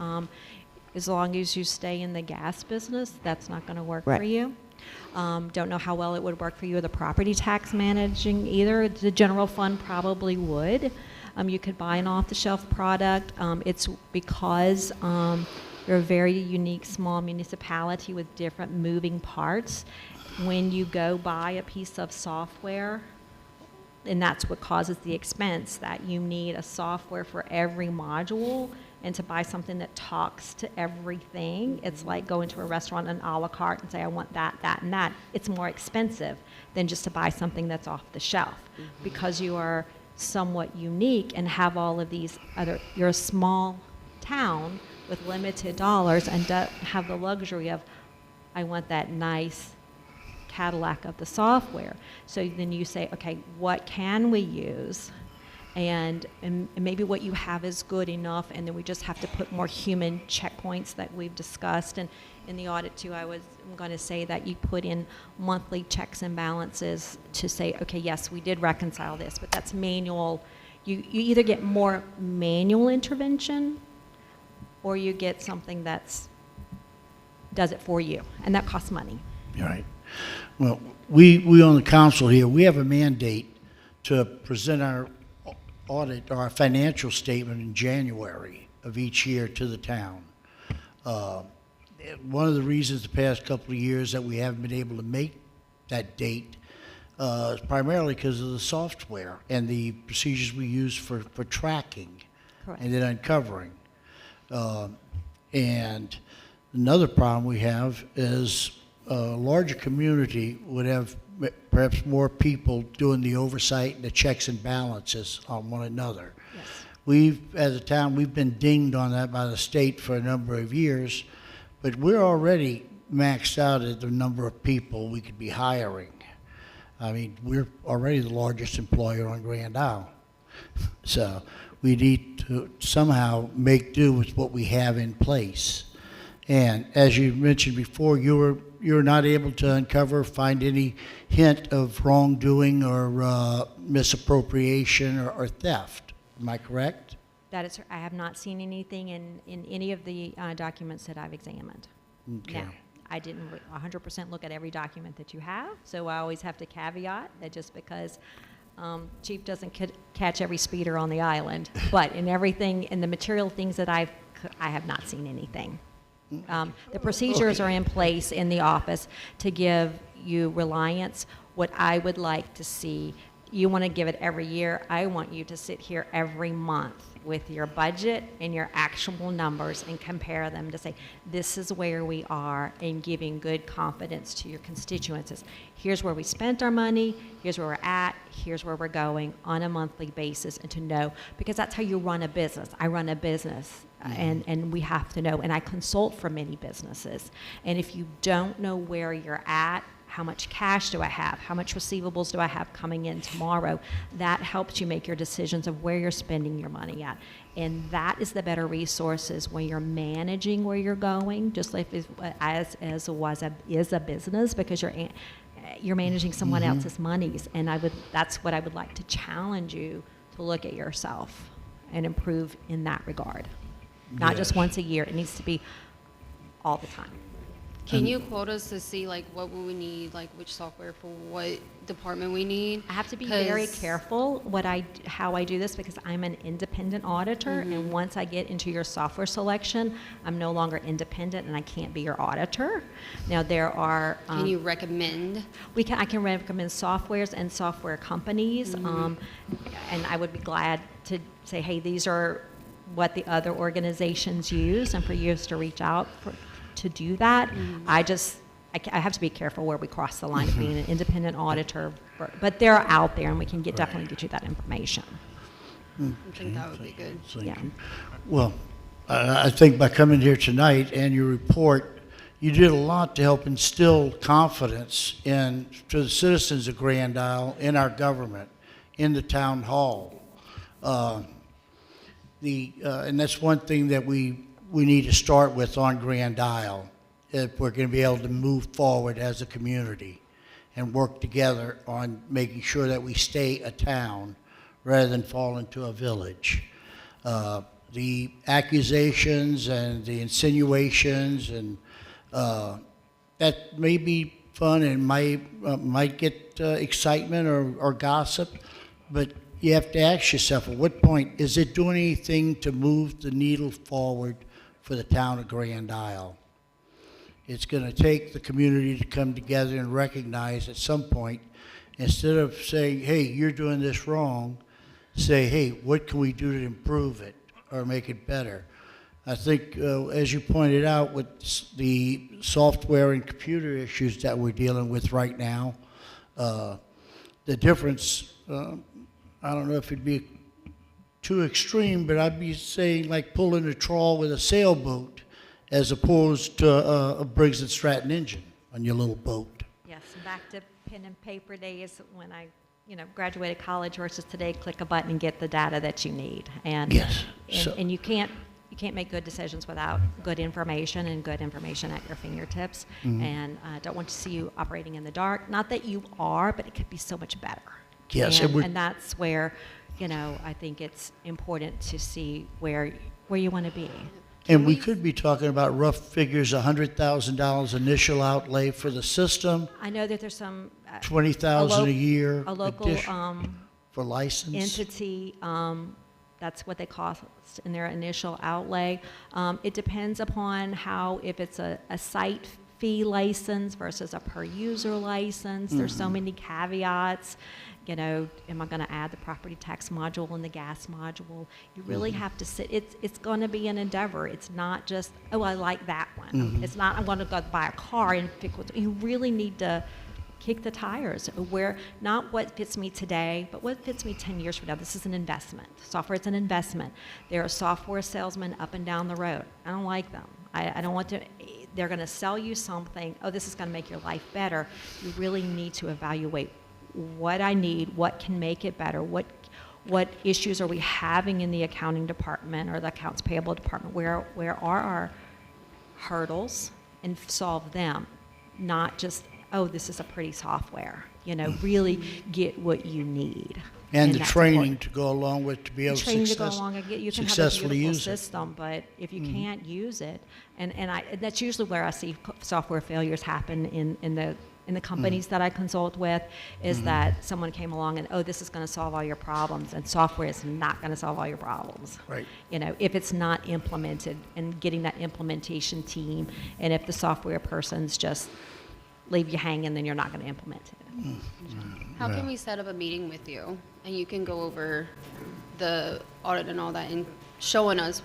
As long as you stay in the gas business, that's not going to work for Right. you. Don't know how well it would work for you, the property tax managing either. The general fund probably would. You could buy an off-the-shelf product. It's because you're a very unique small municipality with different moving parts. When you go buy a piece of software, and that's what causes the expense, that you need a software for every module, and to buy something that talks to everything, it's like going to a restaurant and a la carte and say, I want that, that, and that. It's more expensive than just to buy something that's off the shelf. Because you are somewhat unique and have all of these other, you're a small town with limited dollars and don't have the luxury of, I want that nice Cadillac of the software. So then you say, okay, what can we use? And maybe what you have is good enough, and then we just have to put more human checkpoints that we've discussed. And in the audit too, I'm going to say that you put in monthly checks and balances to say, okay, yes, we did reconcile this, but that's manual. You either get more manual intervention, or you get something that's does it for you, and that costs money. Right. Well, we on the council here, we have a mandate to present our audit, or our financial statement in January of each year to the town. One of the reasons the past couple of years that we haven't been able to make that date is primarily because of the software and the procedures we use for tracking. Correct. And then uncovering. And another problem we have is a larger community would have perhaps more people doing the oversight and the checks and balances on one another. Yes. As a town, we've been dinged on that by the state for a number of years, but we're already maxed out at the number of people we could be hiring. I mean, we're already the largest employer on Grand Isle. So we need to somehow make do with what we have in place. And as you mentioned before, you're not able to uncover, find any hint of wrongdoing or misappropriation or theft. Am I correct? That is, I have not seen anything in any of the documents that I've examined. Okay. Now, I didn't 100% look at every document that you have, so I always have to caveat that just because Chief doesn't catch every speeder on the island, but in everything, in the material things that I have not seen anything. The procedures are in place in the office to give you reliance. What I would like to see, you want to give it every year, I want you to sit here every month with your budget and your actual numbers and compare them to say, this is where we are, and giving good confidence to your constituents. Here's where we spent our money, here's where we're at, here's where we're going on a monthly basis, and to know, because that's how you run a business. I run a business, and we have to know, and I consult for many businesses. And if you don't know where you're at, how much cash do I have? How much receivables do I have coming in tomorrow? That helps you make your decisions of where you're spending your money at. And that is the better resources when you're managing where you're going, just like as is a business, because you're managing someone else's monies. And that's what I would like to challenge you to look at yourself and improve in that regard. Not just once a year. It needs to be all the time. Can you quote us to see like what will we need, like which software for what department we need? I have to be very careful how I do this, because I'm an independent auditor, and once I get into your software selection, I'm no longer independent and I can't be your auditor. Now there are. Can you recommend? I can recommend softwares and software companies, and I would be glad to say, hey, these are what the other organizations use, and for you to reach out to do that. I have to be careful where we cross the line of being an independent auditor, but they're out there, and we can definitely get you that information. I think that would be good. Yeah. Well, I think by coming here tonight and your report, you did a lot to help instill confidence to the citizens of Grand Isle, in our government, in the town hall. And that's one thing that we need to start with on Grand Isle, if we're going to be able to move forward as a community. and work together on making sure that we stay a town rather than fall into a village. The accusations and the insinuations and that may be fun and might get excitement or gossip, but you have to ask yourself, at what point, is it doing anything to move the needle forward for the town of Grand Isle? It's going to take the community to come together and recognize at some point, instead of saying, hey, you're doing this wrong, say, hey, what can we do to improve it or make it better? I think, as you pointed out, with the software and computer issues that we're dealing with right now, the difference, I don't know if it'd be too extreme, but I'd be saying like pulling a trawl with a sailboat as opposed to a Briggs and Stratton engine on your little boat. Yes, back to pen and paper days when I, graduated college versus today, click a button and get the data that you need. And, Yes. And you can't make good decisions without good information and good information at your fingertips. Mhm. And I don't want to see you operating in the dark. Not that you are, but it could be so much better. Yes, And that's where, I think it's important to see where you want to be. And we could be talking about rough figures, $100,000 initial outlay for the system, I know that there's some. $20,000 a year A local addition for license. entity, that's what they cost in their initial outlay. It depends upon if it's a site fee license versus a per user license. There's so many caveats. Am I going to add the property tax module and the gas module? You really have to sit. It's going to be an endeavor. It's not just, oh, I like that one. It's not, I'm going to go buy a car and pick what. You really need to kick the tires. Not what fits me today, but what fits me 10 years from now. This is an investment. Software is an investment. There are software salesmen up and down the road. I don't like them. I don't want to. They're going to sell you something. Oh, this is going to make your life better. You really need to evaluate what I need, what can make it better, what issues are we having in the accounting department or the accounts payable department, where are our hurdles, and solve them, not just, oh, this is a pretty software. Really get what you need. And the that's training important. to go along with to be able to Training to go along and you can have a successfully beautiful use it. system, but if you can't use it, and that's usually where I see software failures happen in the companies that I consult with, is that someone came along and, oh, this is going to solve all your problems, and software is not going to solve all your problems. Right. If it's not implemented, and getting that implementation team, and if the software person's just leave you hanging, then you're not going to implement it. How can we set up a meeting with you and you can go over the audit and all that and showing us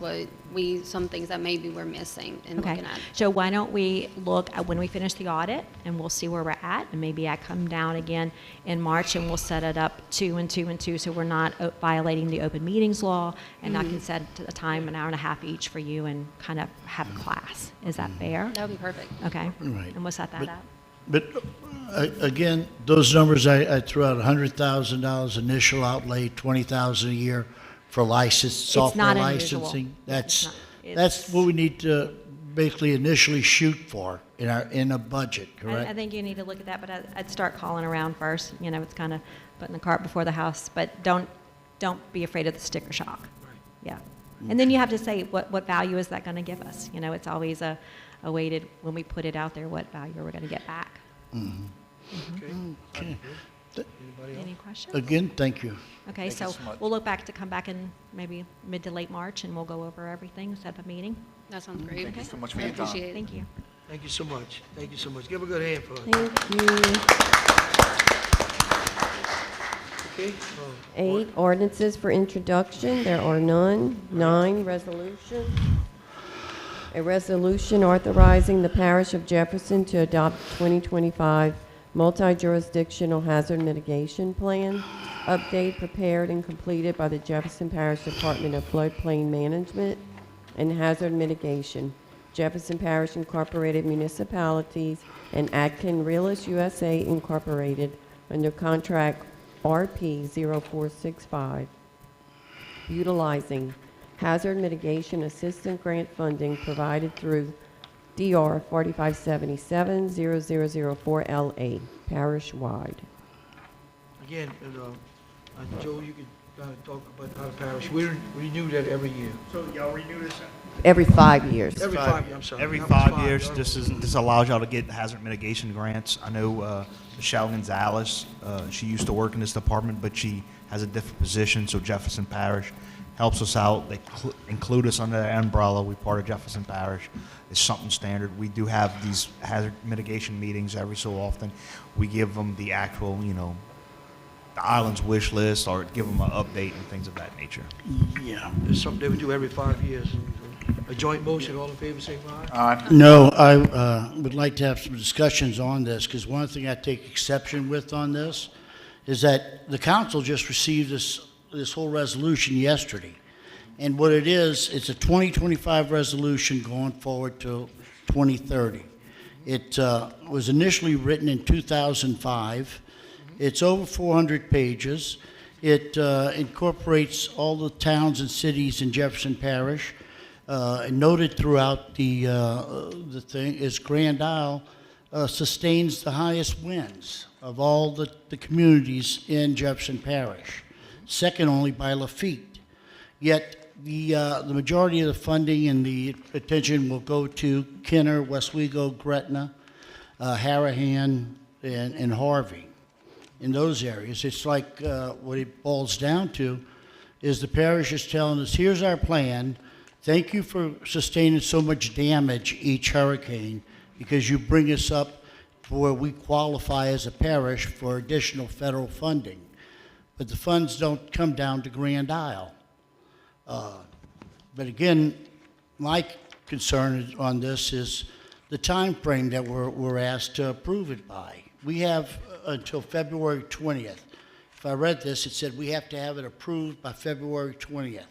some things that maybe we're missing and Okay, looking at? so why don't we look at when we finish the audit, and we'll see where we're at, and maybe I come down again in March and we'll set it up 2 and 2 and 2, so we're not violating the open meetings law, and I can set a time, an hour and a half each for you, and kind of have a class. Is that fair? That would be perfect. Okay. Right. And we'll set that up. But again, those numbers I threw out, $100,000 initial outlay, $20,000 a year for software not unusual. licensing. It's not. That's what we need to basically initially shoot for in a budget, correct? I think you need to look at that, but I'd start calling around first. It's kind of putting the cart before the house, but don't be afraid of the sticker shock. Yeah. And then you have to say, what value is that going to give us? It's always a weighted, when we put it out there, what value are we going to get back? Okay. Any questions? Again, thank you. Okay, Thank you so so much. we'll look back to come back in maybe mid to late March, and we'll go over everything, set up a meeting. That sounds great. Thank you so much for I your time. appreciate it. Thank you. Thank you so much. Thank you so much. Give a good hand for us. Thank you. Okay? 8, ordinances for introduction. There are none. 9, resolution. A resolution authorizing the Parish of Jefferson to adopt 2025 multi-jurisdictional hazard mitigation plan. Update prepared and completed by the Jefferson Parish Department of Floodplain Management and Hazard Mitigation, Jefferson Parish Incorporated Municipalities, and Atkin Realist USA Incorporated under contract RP 0465, utilizing hazard mitigation assistance grant funding provided through DR 4577-0004LA, parish-wide. Again, Joe, you could talk about our parish. We renew that every year. So y'all renew this? Every 5 years. Every 5 years, I'm sorry. Every That was 5 five. years, this allows y'all to get hazard mitigation grants. I know Michelle Gonzalez, she used to work in this department, but she has a different position, so Jefferson Parish helps us out. They include us under their umbrella. We're part of Jefferson Parish. It's something standard. We do have these hazard mitigation meetings every so often. We give them the actual, the island's wish list, or give them an update and things of that nature. Yeah, it's something they would do every 5 years. A joint motion, all in favor, say aye. No, I would like to have some discussions on this, because one thing I take exception with on this is that the council just received this whole resolution yesterday. And what it is, it's a 2025 resolution going forward to 2030. It was initially written in 2005. It's over 400 pages. It incorporates all the towns and cities in Jefferson Parish. And noted throughout the thing is Grand Isle sustains the highest winds of all the communities in Jefferson Parish, second only by Lafitte. Yet the majority of the funding and the attention will go to Kenner, Westwego, Gretna, Harahan, and Harvey. In those areas, it's like what it boils down to is the parish is telling us, here's our plan. Thank you for sustaining so much damage each hurricane, because you bring us up to where we qualify as a parish for additional federal funding. But the funds don't come down to Grand Isle. But again, my concern on this is the time frame that we're asked to approve it by. We have until February 20th. If I read this, it said we have to have it approved by February 20th,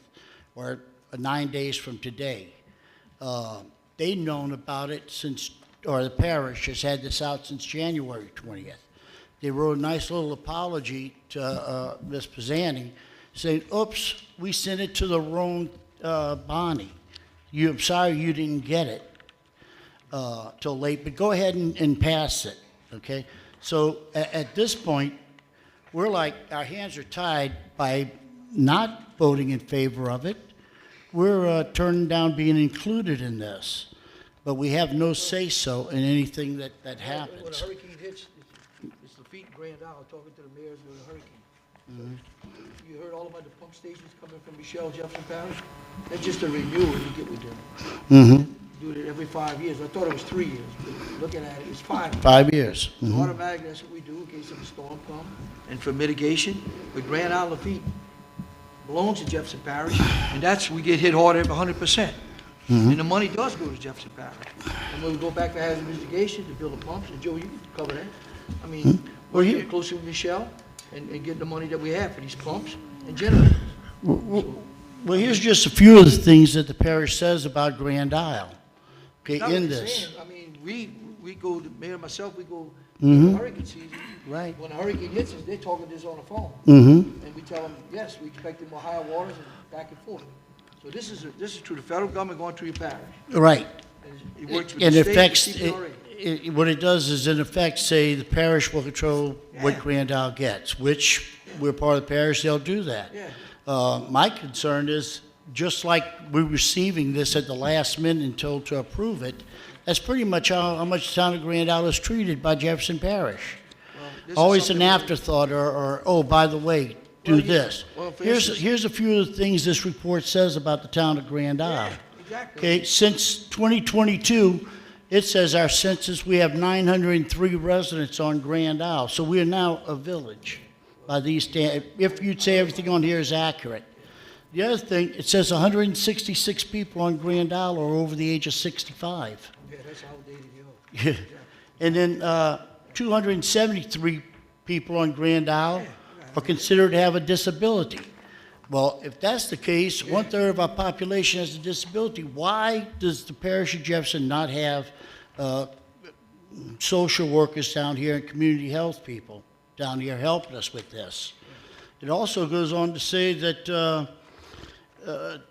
or 9 days from today. They've known about it since, or the parish has had this out since January 20th. They wrote a nice little apology to Ms. Pisani saying, oops, we sent it to the wrong Bonnie. I'm sorry you didn't get it till late, but go ahead and pass it, okay? So at this point, we're like, our hands are tied by not voting in favor of it. We're turning down being included in this, but we have no say-so in anything that When a happens. hurricane hits, it's Lafitte and Grand Isle, talking to the mayors of the hurricane. You heard all about the pump stations coming from Michelle Jefferson Parish? That's just a renewal you get with them. Do it every 5 years. I thought it was 3 years, but looking at it, it's 5 years. 5 years. Automatically, that's what we do in case of a storm comes. And for mitigation, with Grand Isle Lafitte, belongs to Jefferson Parish, and we get hit harder 100%. And the money does go to Jefferson Parish. And when we go back to hazard mitigation to build the pumps, and Joe, you can cover that. I mean, we're getting closer with Michelle and getting the money that we have for these pumps and generators. Well, here's just a few of the things that the parish says about Grand Isle, okay, Not in what this. saying. I mean, we go, the mayor and myself, we go in the hurricane season. Right. When a hurricane hits us, they're talking this on the phone. And we tell them, yes, we expect more higher waters and back and forth. So this is through the federal government going through your parish. Right. And it works with And the it state, affects, the CPRA. what it does is, in effect, say the parish will control what Grand Isle gets, which we're part of the parish, they'll do that. Yeah. My concern is, just like we're receiving this at the last minute and told to approve it, that's pretty much how much the town of Grand Isle is treated by Jefferson Parish. Well, this is Always an something we- afterthought, or, oh, by the way, do Well, yeah. this. Well, for Here's instance- a few of the things this report says about the town of Grand Isle. Exactly. Okay, since 2022, it says our census, we have 903 residents on Grand Isle, so we are now a village by these if you'd say everything on here is accurate. The other thing, it says 166 people on Grand Isle are over the age of 65. Yeah, that's outdated, yo. And then 273 people on Grand Isle are considered to have a disability. Well, if that's the case, 1/3 of our population has a disability. Why does the parish of Jefferson not have social workers down here and community health people down here helping us with this? It also goes on to say that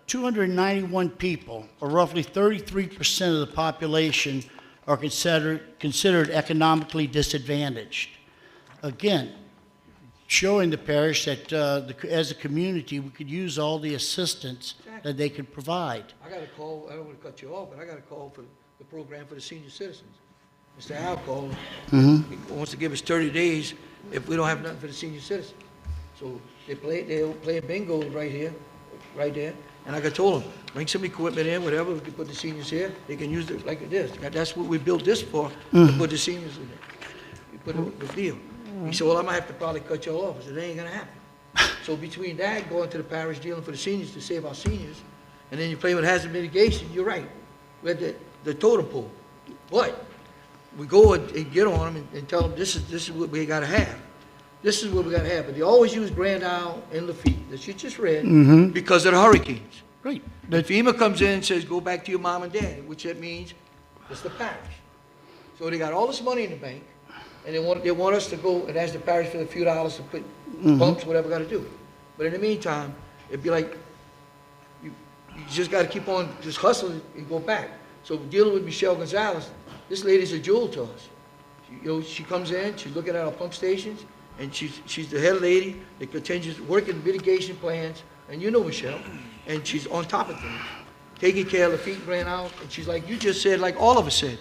291 people, or roughly 33% of the population, are considered economically disadvantaged. Again, showing the parish that as a community, we could use all the assistance that they could provide. I got a call, I don't want to cut you off, but I got a call for the program for the senior citizens. Mr. Al called, he wants to give us 30 days if we don't have nothing for the senior citizens. So they'll play bingo right here, right there, and like I told them, bring some equipment in, whatever, we can put the seniors here, they can use it like this. That's what we built this for, to put the seniors in there. We put the deal. He said, well, I might have to probably cut y'all off. I said, that ain't gonna happen. So between that, going to the parish, dealing for the seniors to save our seniors, and then you play with hazard mitigation, you're right. We had the totem pole. But we go and get on them and tell them this is what we gotta have. This is what we gotta have. But they always use Grand Isle and Lafitte, that you just read, because of the hurricanes. Great. The FEMA comes in and says, go back to your mom and dad, which that means it's the parish. So they got all this money in the bank, and they want us to go and ask the parish for a few dollars to put pumps, whatever we gotta do. But in the meantime, it'd be like, you just gotta keep on just hustling and go back. So dealing with Michelle Gonzalez, this lady's a jewel to us. She comes in, she's looking at our pump stations, and she's the head lady that continues working mitigation plans, and you know Michelle, and she's on top of things, taking care of the feet ran out, and she's like you just said, like all of us said,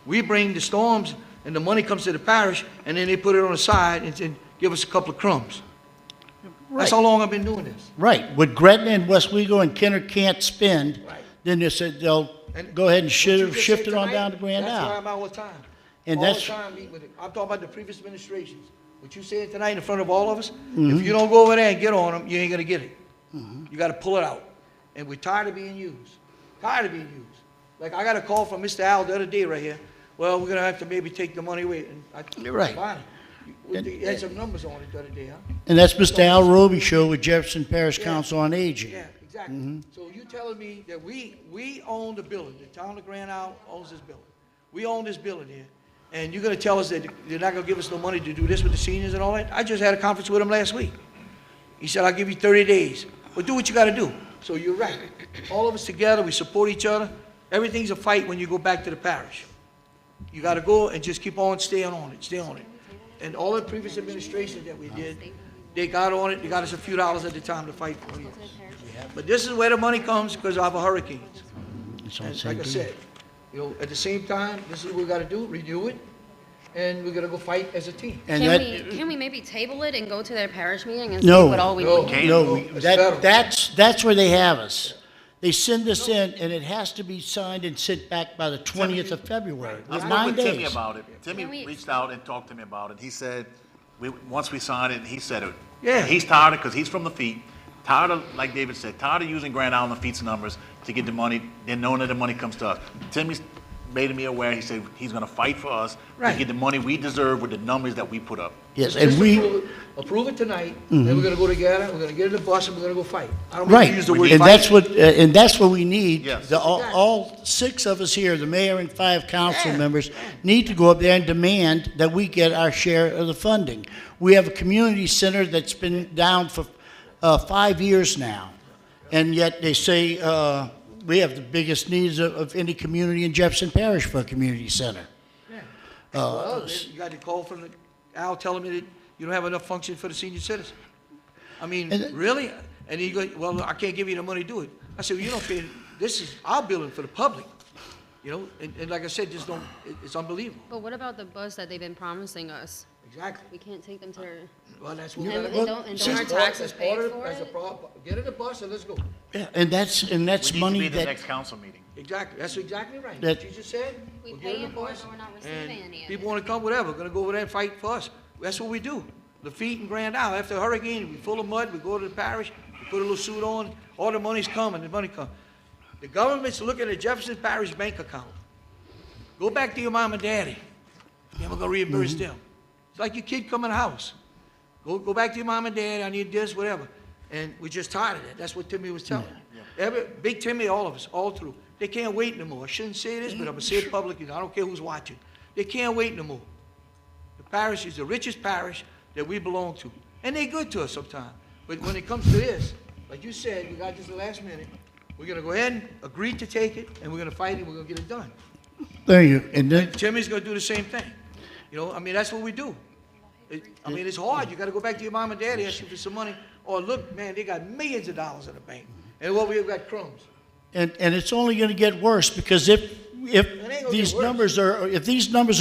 we bring the storms, and the money comes to the parish, and then they put it on the side and give us a couple of crumbs. That's how long I've been doing this. Right. What Gretna and Westwego and Kenner can't spend, then they said they'll go ahead and shift it on down to Grand That's why Isle. I'm out all the time. And all that's- the time meeting with it. I'm talking about the previous administrations. What you said tonight in front of all of us, if you don't go over there and get on them, you ain't gonna get it. You gotta pull it out. And we're tired of being used. Tired of being used. Like I got a call from Mr. Al the other day right here. Well, we're gonna have to maybe take the money away. And You're right. Fine. You had some numbers on it the other day, huh? And that's Mr. Al Roby show with Jefferson Parish Council on Aging. Yeah, exactly. So you telling me that we own the building, the town of Grand Isle owns this building. We own this building here, and you're gonna tell us that you're not gonna give us no money to do this with the seniors and all that? I just had a conference with him last week. He said, I'll give you 30 days, but do what you gotta do. So you're right. All of us together, we support each other. Everything's a fight when you go back to the parish. You gotta go and just keep on staying on it, stay on it. And all the previous administrations that we did, they got on it, they got us a few dollars at the time to fight for it. But this is where the money comes because of our hurricanes. And like I said, at the same time, this is what we gotta do, renew it, and we're gonna go fight as a team. And Can we maybe table it and go to their parish meeting and see No, what all we no. need? no, It's federal. that's where they have us. They send us in, and it has to be signed and sent back by the 20th of February. I With spoke 9 with Timmy days. about it. Timmy Can we- reached out and talked to me about it. He said, once we sign it, he said it. Yeah. He's tired of, because he's from the feet, tired of, like David said, tired of using Grand Isle and Lafitte's numbers to get the money, then knowing that the money comes to us. Timmy's made me aware, he said he's gonna fight for us to Right. get the money we deserve with the numbers that we put up. Yes, Just and approve it tonight, then we're gonna go together, we're gonna get in the bus, and we're gonna go fight. I don't right, mean to use the word and fight. that's what we need. Yes. All 6 of us here, the mayor and 5 council members, need to go up there and demand that we get our share of the funding. We have a community center that's been down for 5 years now, and yet they say we have the biggest needs of any community in Jefferson Parish for a community center. Well, you got the call from Al telling me that you don't have enough function for the senior citizen. I mean, And- really? And he goes, well, I can't give you the money to do it. I said, well, you don't pay, this is our billing for the public, and like I said, just don't, it's unbelievable. But what about the bus that they've been promising us? Exactly. We can't take them to their, Well, that's what we and gotta and do. don't and don't our taxes pay for it? Get in the bus and let's go. Yeah, and that's We need to money be at the that. next council meeting. Exactly, that's exactly right. That- What you just said. We we'll get in paying the for it, bus, but we're not receiving and any of people it. wanna come, whatever, gonna go over there and fight for us. That's what we do. Lafitte and Grand Isle, after a hurricane, we full of mud, we go to the parish, we put a little suit on, all the money's coming, the money comes. The government's looking at Jefferson Parish bank account. Go back to your mom and daddy. Then we're gonna reimburse them. It's like your kid come in the house. Go back to your mom and dad, I need this, whatever. And we're just tired of that. That's what Timmy was telling me. Big Timmy, all of us, all through. They can't wait no more. I shouldn't say this, but I'm gonna say it publicly. I don't care who's watching. They can't wait no more. The parish is the richest parish that we belong to. And they're good to us sometimes. But when it comes to this, like you said, we got this the last minute. We're gonna go ahead and agree to take it, and we're gonna fight it, we're gonna get it done. Thank you. And then, Timmy's gonna do the same thing. You know, I mean, that's what we do. I mean, it's hard. You gotta go back to your mom and dad, ask you for some money. Oh, look, man, they got millions of dollars in the bank. And what we've got crumbs. and it's only going to get worse, because if ain't gonna these get worse. numbers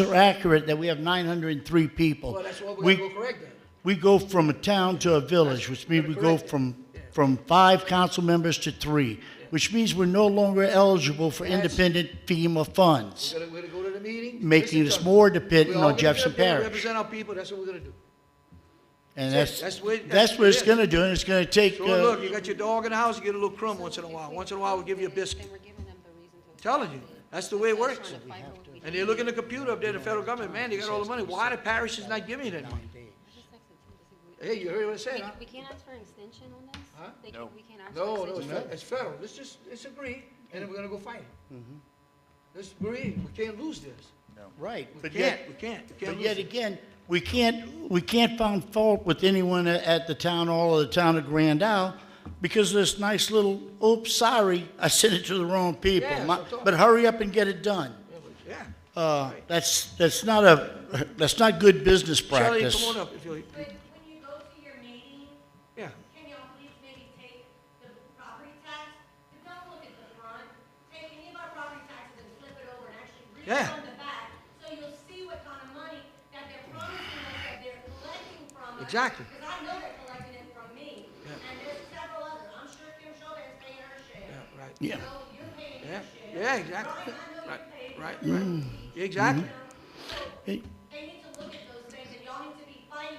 are accurate, that we have 903 people, Well, that's why we're we, gonna go correct that. we go from a town to a village, which means we go from 5 council members to 3, which means we're no longer eligible for independent FEMA funds, We're gonna go to the meeting. making listen us to more We dependent all on gonna Jefferson get up there, Parish. represent our people, that's what we're gonna do. And That's that's, what that's what it's it is. going to do, and it's going to take, So look, you got your dog in the house, you get a little crumb once in a while. Once in a while, we'll give you a biscuit. Telling you, that's the way it works. And they look in the computer up there, the federal government, man, they got all the money. Why the parish is not giving you that money? Hey, you heard what I said, huh? We can't ask for an extension on this? Huh? We can't ask for No, an no, extension? it's federal. Let's agree, and then we're gonna go fight it. Let's agree, we can't lose this. right, We but can't, yet, we can't but lose yet it. again, we can't find fault with anyone at the town hall or the town of Grand Isle, because of this nice little, oops, sorry, I sent it to the wrong people. Yeah, My- that's what I'm talking But hurry up and get it done. Yeah. That's not good business Shelley, practice. come on up if you, But when you go to your meeting, yeah. can y'all please maybe take the property tax? But don't look at the front. Take any of our property taxes and flip it over and actually read Yeah. on the back. So you'll see what kind of money that they're promising us that they're collecting from us. Exactly. Because I know they're collecting it from me. And there's several others. I'm sure Kim Schultz is paying her share. Yeah, right. Yeah. So you're paying Yeah, your share. yeah, exactly. Right, I know Right, you're right, paying. right. Exactly. Hey, They need to look at those things and y'all need to be fighting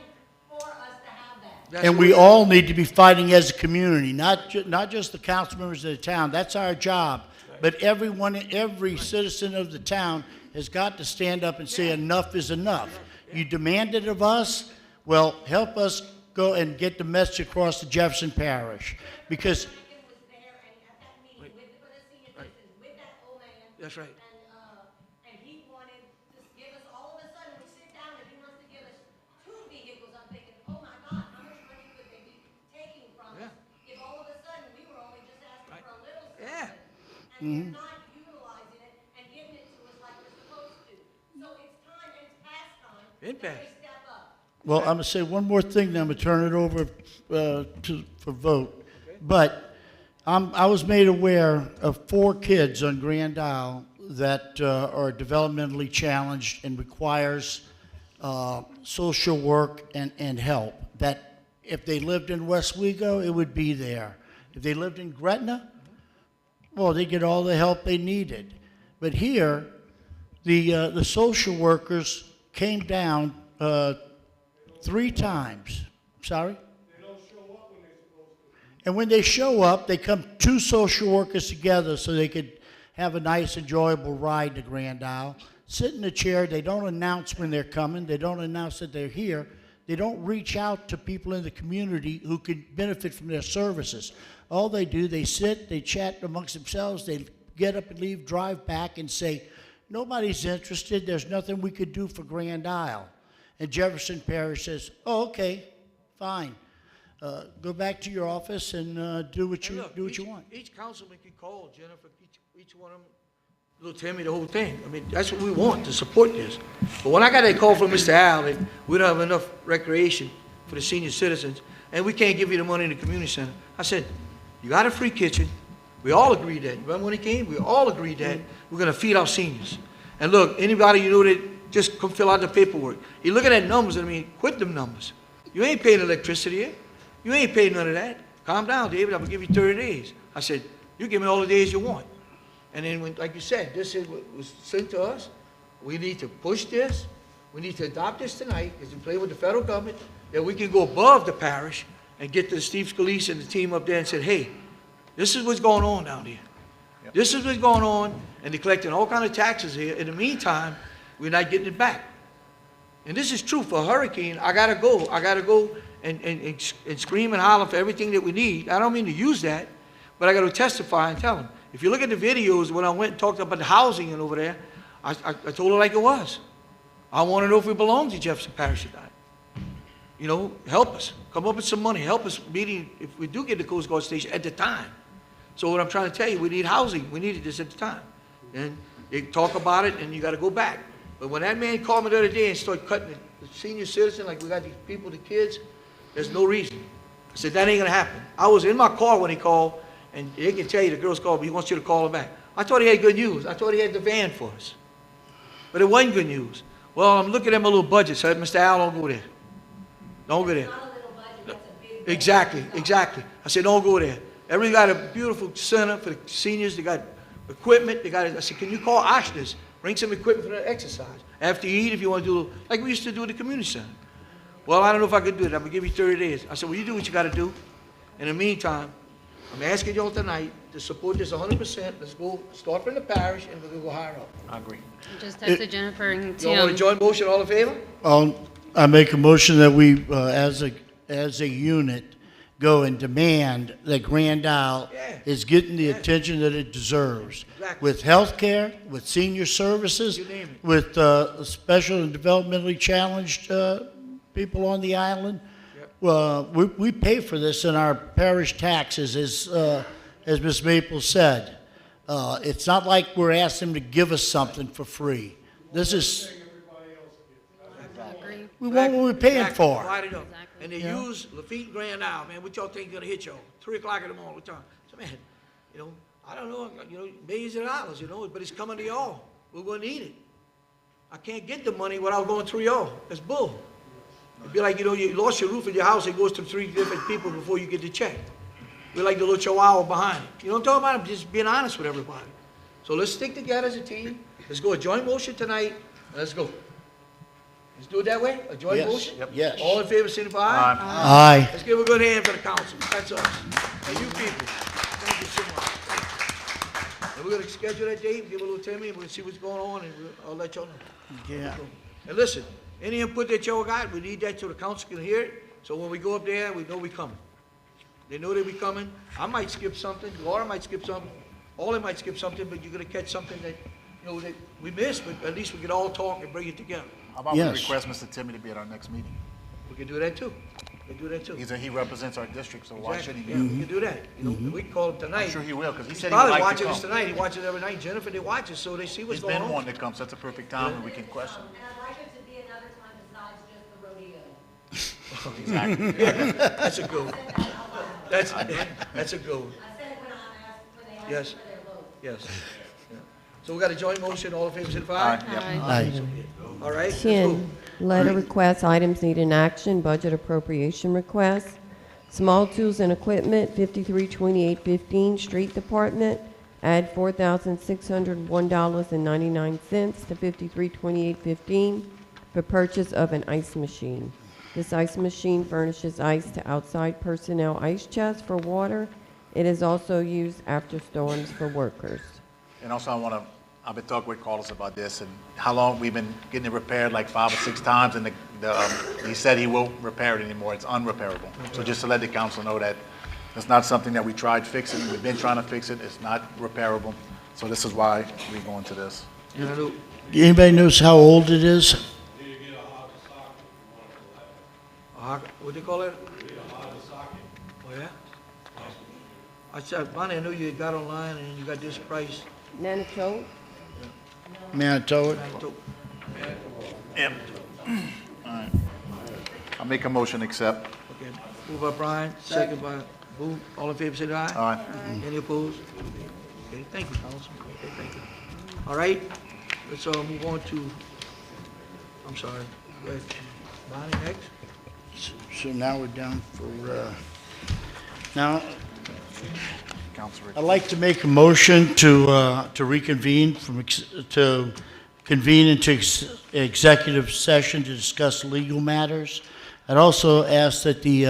for us to have that. That's And what we all need to be fighting as a community, not just the council members of the town. That's our job. But every citizen of the town has got to stand up and say enough is enough. You demand it of us, well, help us go and get the message across to Jefferson Parish. Because, Lincoln was there and at that meeting with the senior citizens, with that old man. That's right. And he wanted to give us, all of a sudden, we sit down and he wants to give us 2 vehicles. I'm thinking, oh my God, how much money could they be taking from us? If all of a sudden, we were only just asking for a little Yeah. something. And they're not utilizing it and giving it to us like we're supposed to. So it's time, and it's past time. Been that past. they step up. well, I'm going to say one more thing, then I'm going to turn it over for vote. But I was made aware of 4 kids on Grand Isle that are developmentally challenged and requires social work and help. That if they lived in Westwego, it would be there. If they lived in Gretna, well, they get all the help they needed. But here, the social workers came down 3 times. Sorry? And when they show up, they come 2 social workers together so they could have a nice, enjoyable ride to Grand Isle. Sit in a chair. They don't announce when they're coming. They don't announce that they're here. They don't reach out to people in the community who could benefit from their services. All they do, they sit, they chat amongst themselves, they get up and leave, drive back and say, nobody's interested. There's nothing we could do for Grand Isle. And Jefferson Parish says, oh, okay, fine. Go back to your office and do what And you look, want. Each councilman can call Jennifer, each one of them, little Timmy, the whole thing. I mean, that's what we want, to support this. But when I got that call from Mr. Al, that we don't have enough recreation for the senior citizens, and we can't give you the money in the community center, I said, you got a free kitchen. We all agreed that. Remember when he came? We all agreed that we're gonna feed our seniors. And look, anybody you know that, just come fill out the paperwork. You looking at numbers, I mean, quit them numbers. You ain't paying electricity here. You ain't paying none of that. Calm down, David, I'm gonna give you 30 days. I said, you give me all the days you want. And then, when, like you said, this is what was sent to us. We need to push this. We need to adopt this tonight, as we play with the federal government, that we can go above the parish and get to Steve Scalise and the team up there and say, hey, this is what's going on down here. This is what's going on, and they're collecting all kind of taxes here. In the meantime, we're not getting it back. And this is true for a hurricane. I gotta go and scream and holler for everything that we need. I don't mean to use that, but I gotta testify and tell them. If you look at the videos, when I went and talked about the housing and over there, I told her like it was. I want to know if it belongs to Jefferson Parish or not. you know, help us. Come up with some money, help us meeting, if we do get the Coast Guard station at the time. So what I'm trying to tell you, we need housing, we needed this at the time. And you talk about it, and you gotta go back. But when that man called me the other day and started cutting the senior citizen, like we got these people, the kids, there's no reason. I said, that ain't gonna happen. I was in my car when he called, and they can tell you, the girls called, but he wants you to call him back. I thought he had good news. I thought he had the van for us. But it wasn't good news. Well, I'm looking at my little budget, so I said, Mr. Al, don't go there. Don't go there. Exactly, exactly. I said, don't go there. Everybody got a beautiful center for the seniors. They got equipment. They got. I said, can you call Oshner's? Bring some equipment for the exercise. After you eat, if you want to do, like we used to do at the community center. Well, I don't know if I could do it. I'm going to give you 30 days. I said, well, you do what you got to do. In the meantime, I'm asking y'all tonight to support this 100%. Let's go start from the parish, and we'll go higher up. I agree. Just texted Jennifer and Y'all want to Tim. join motion? All in favor? I make a motion that we, as a unit, go and demand that Grand Isle is getting the attention that it deserves. Exactly. With health care, with senior services, You name it. with special and developmentally challenged people on the island. We pay for this in our parish taxes, as Ms. Maple said. It's not like we're asking them to give us something for free. This is, we want what we're paying for. Divide it up. And they use Lafitte and Grand Isle, man, what y'all think gonna hit y'all? 3 o'clock in the morning, what time? So, man, you know, I don't know, you know, millions of dollars, you know, but it's coming to y'all. We're gonna need it. I can't get the money without going through y'all. That's bull. It'd be like, you know, you lost your roof in your house, it goes through 3 different people before you get the check. We're like the little chihuahua behind it. You know what I'm talking about? I'm just being honest with everybody. So let's stick together as a team. Let's go a joint motion tonight, and let's go. Let's do it that way? A joint Yes. motion? Yes. All in favor, signify Aye. Aye. Let's give a good hand for the council. That's us. And you people, thank you so much. Thank you. And we're gonna schedule that date, give a little Timmy, and we'll see what's going on, and I'll let y'all know. Yeah. And listen, any input that y'all got, we need that so the council can hear it, so when we go up there, we know we coming. They know they be coming. I might skip something, Laura might skip something, all they might skip something, but you're gonna catch something that, you know, that we missed, but at least we can all talk and bring it together. How about we Yes. request Mr. Timmy to be at our next meeting? We can do that too. We can do that too. He represents our district, so why should he be? Yeah, we can do that. You know, we can call him tonight. I'm sure he will, because he He's said he would probably like to watching us come. tonight. He watches every night. Jennifer, they watch us, so they see what's He's going been on. wanting to come, so that's a perfect time, and we can question. And I'd like it to be another time besides just the rodeo. Exactly. Yeah, that's a good one. That's a good one. I said it when they asked Yes. for their vote. Yes. Yeah. So we got a joint motion. All in favor, signify. Aye. All right. let's 10, move. letter requests, items needing action, budget appropriation requests. Small tools and equipment, 532815, Street Department, add $4,601.99 to 532815 for purchase of an ice machine. This ice machine furnishes ice to outside personnel ice chests for water. It is also used after storms for workers. And also, I've been talking with Carlos about this, and how long we've been getting it repaired, like 5 or 6 times, and he said he won't repair it anymore, it's unrepairable. So just to let the council know that it's not something that we tried fixing, we've been trying to fix it, it's not repairable. So this is why we're going to this. And I know- Anybody knows how old it is? What do you call it? Oh, yeah? I said, Bonnie, I knew you got online and you got this price. Nantucket? Manitowoc? Yep. All right. I'll make a motion, accept. Okay, moved by Brian, second by Boo. All in favor, say aye. Aye. Any opposed? Okay, thank you, Councilman. Okay, thank you. All right, let's move on to, I'm sorry, go ahead. Bonnie next? So now we're down for, now, Councilor. I'd like to make a motion to reconvene to convene into executive session to discuss legal matters. I'd also ask that the,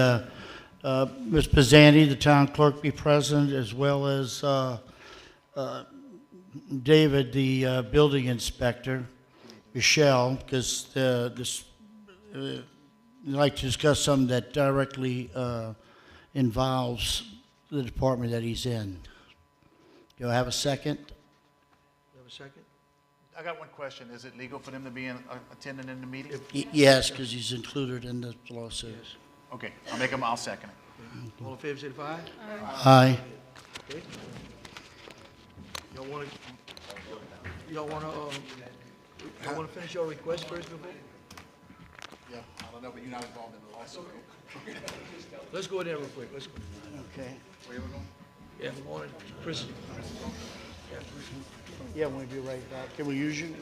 Ms. Pizzani, the town clerk, be present, as well as David, the building inspector, Michelle, because this, I'd like to discuss something that directly involves the department that he's in. Do I have a second? You have a second? I got one question. Is it legal for them to be attending in the meeting? Yes, because he's included in the lawsuit. Okay, I'll second it. All in favor, say aye. Aye. Okay. Y'all wanna finish your request first before? Yeah, I don't know, but you're not involved in the lawsuit. Let's go in there real quick, let's go. Okay. Where you going? Yeah, we want it, Chris. Yeah, we'll be right back. Can we use you?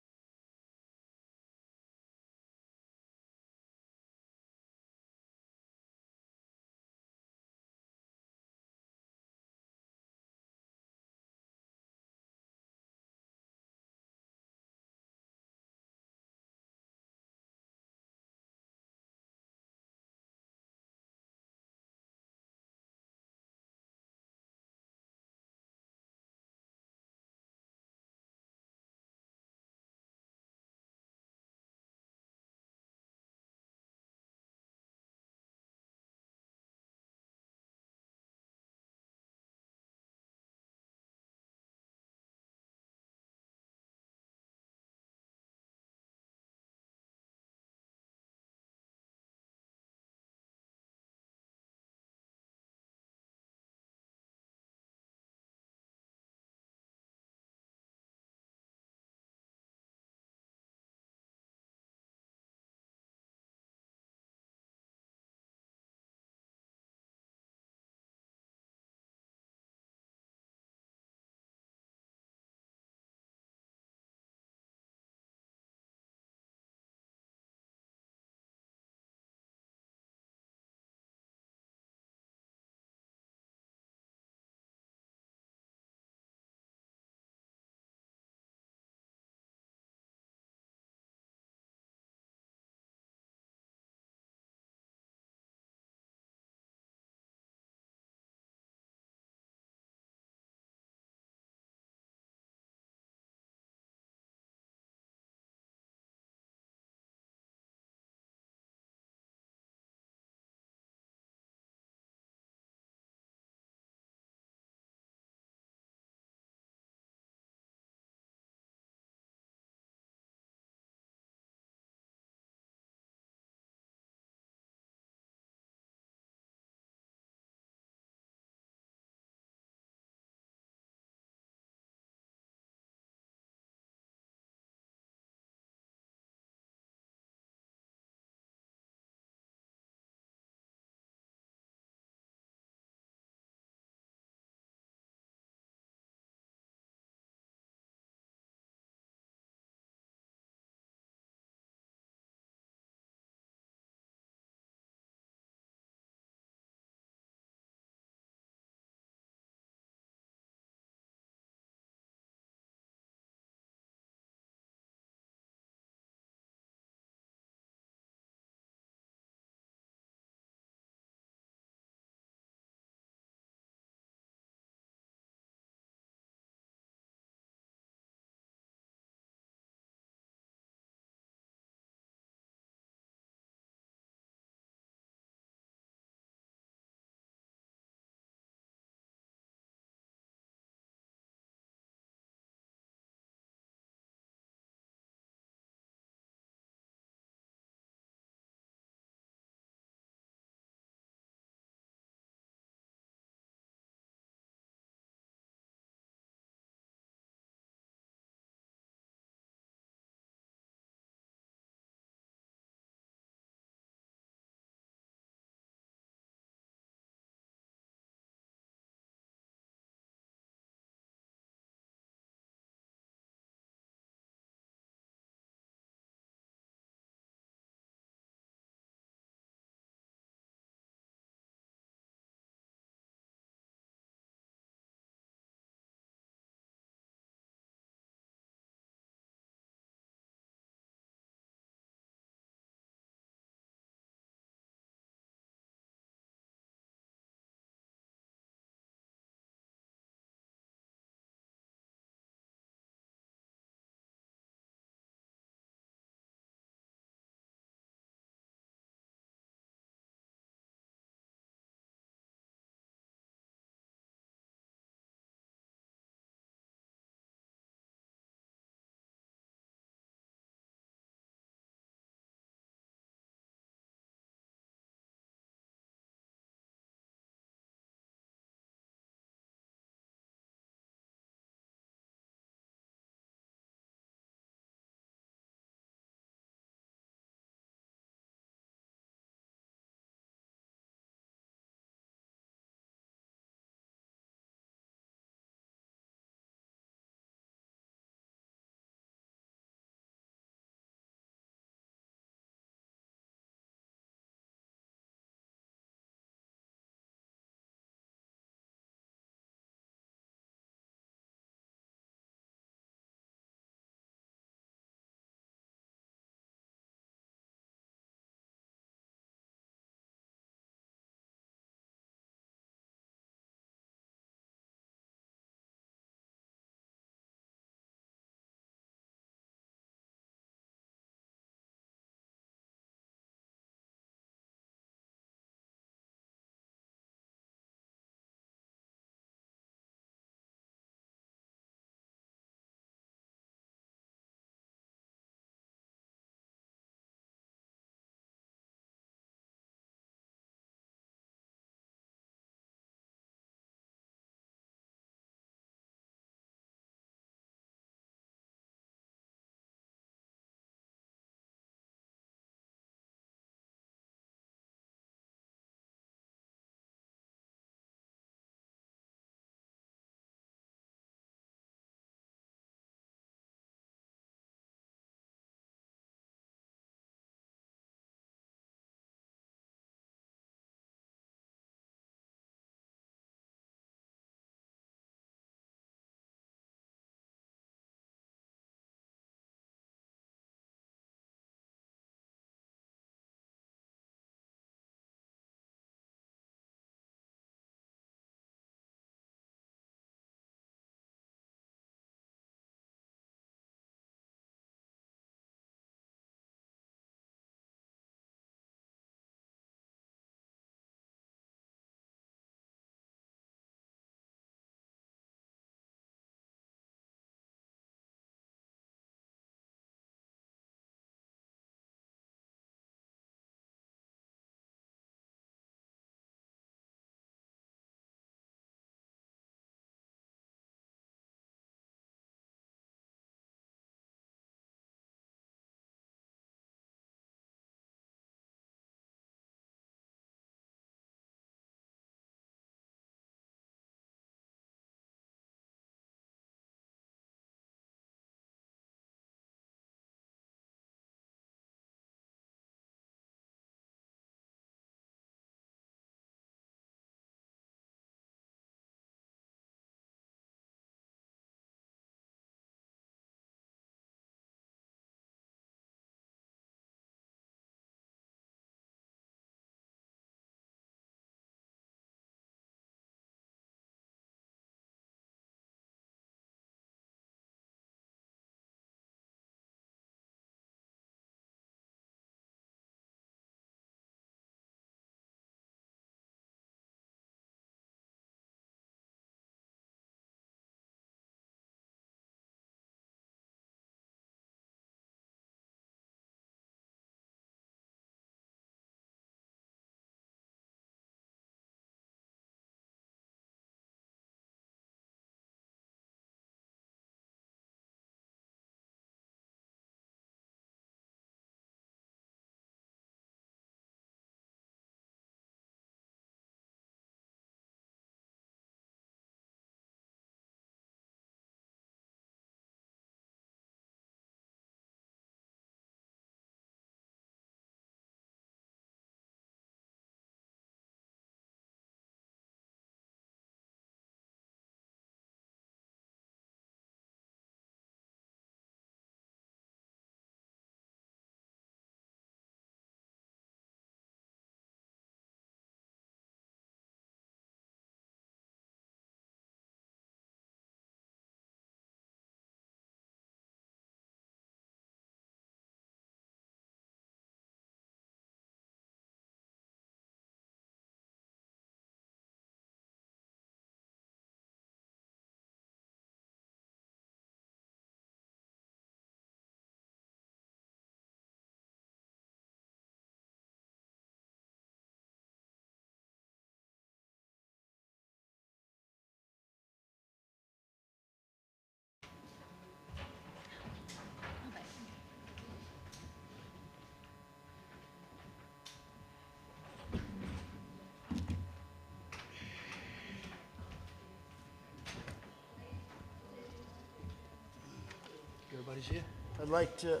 Everybody's here? I'd like to,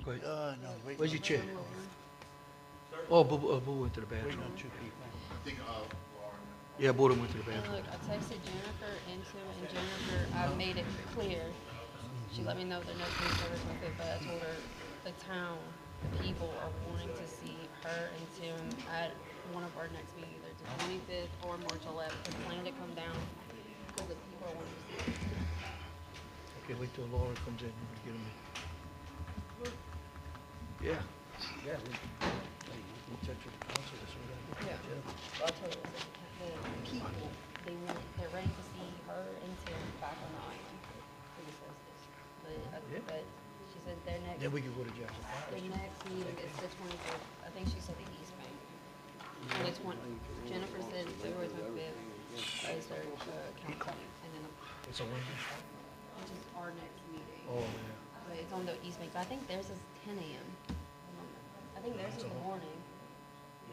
Go ahead. no, wait. Where's your chair? Oh, Boo went to the Waiting bathroom. on two people. Yeah, Boo went to the And bathroom. look, I texted Jennifer into it, and Jennifer, I made it clear. She let me know there's no police service with it, but I told her the town, the people are wanting to see her and Tim at one of our next meetings, either the 25th or March 11th. They plan to come down because the people are wanting to see her. Okay, wait till Laura comes in and get him in. Yeah, yeah. We touch with the council, that's what I Yeah. Well, I told her, I said, the people, they're ready to see her and Tim back on the island. So this was this. But she said their next. Then we can go to Jackson Their Forest. next meeting is the 25th. I think she said the East Bank. And it's one, Jennifer said February 25th is their council meeting. And then It's a Wednesday? which is our next meeting. Oh, yeah. But it's on the East Bank. But I think theirs is 10 a.m. I think theirs is in the morning.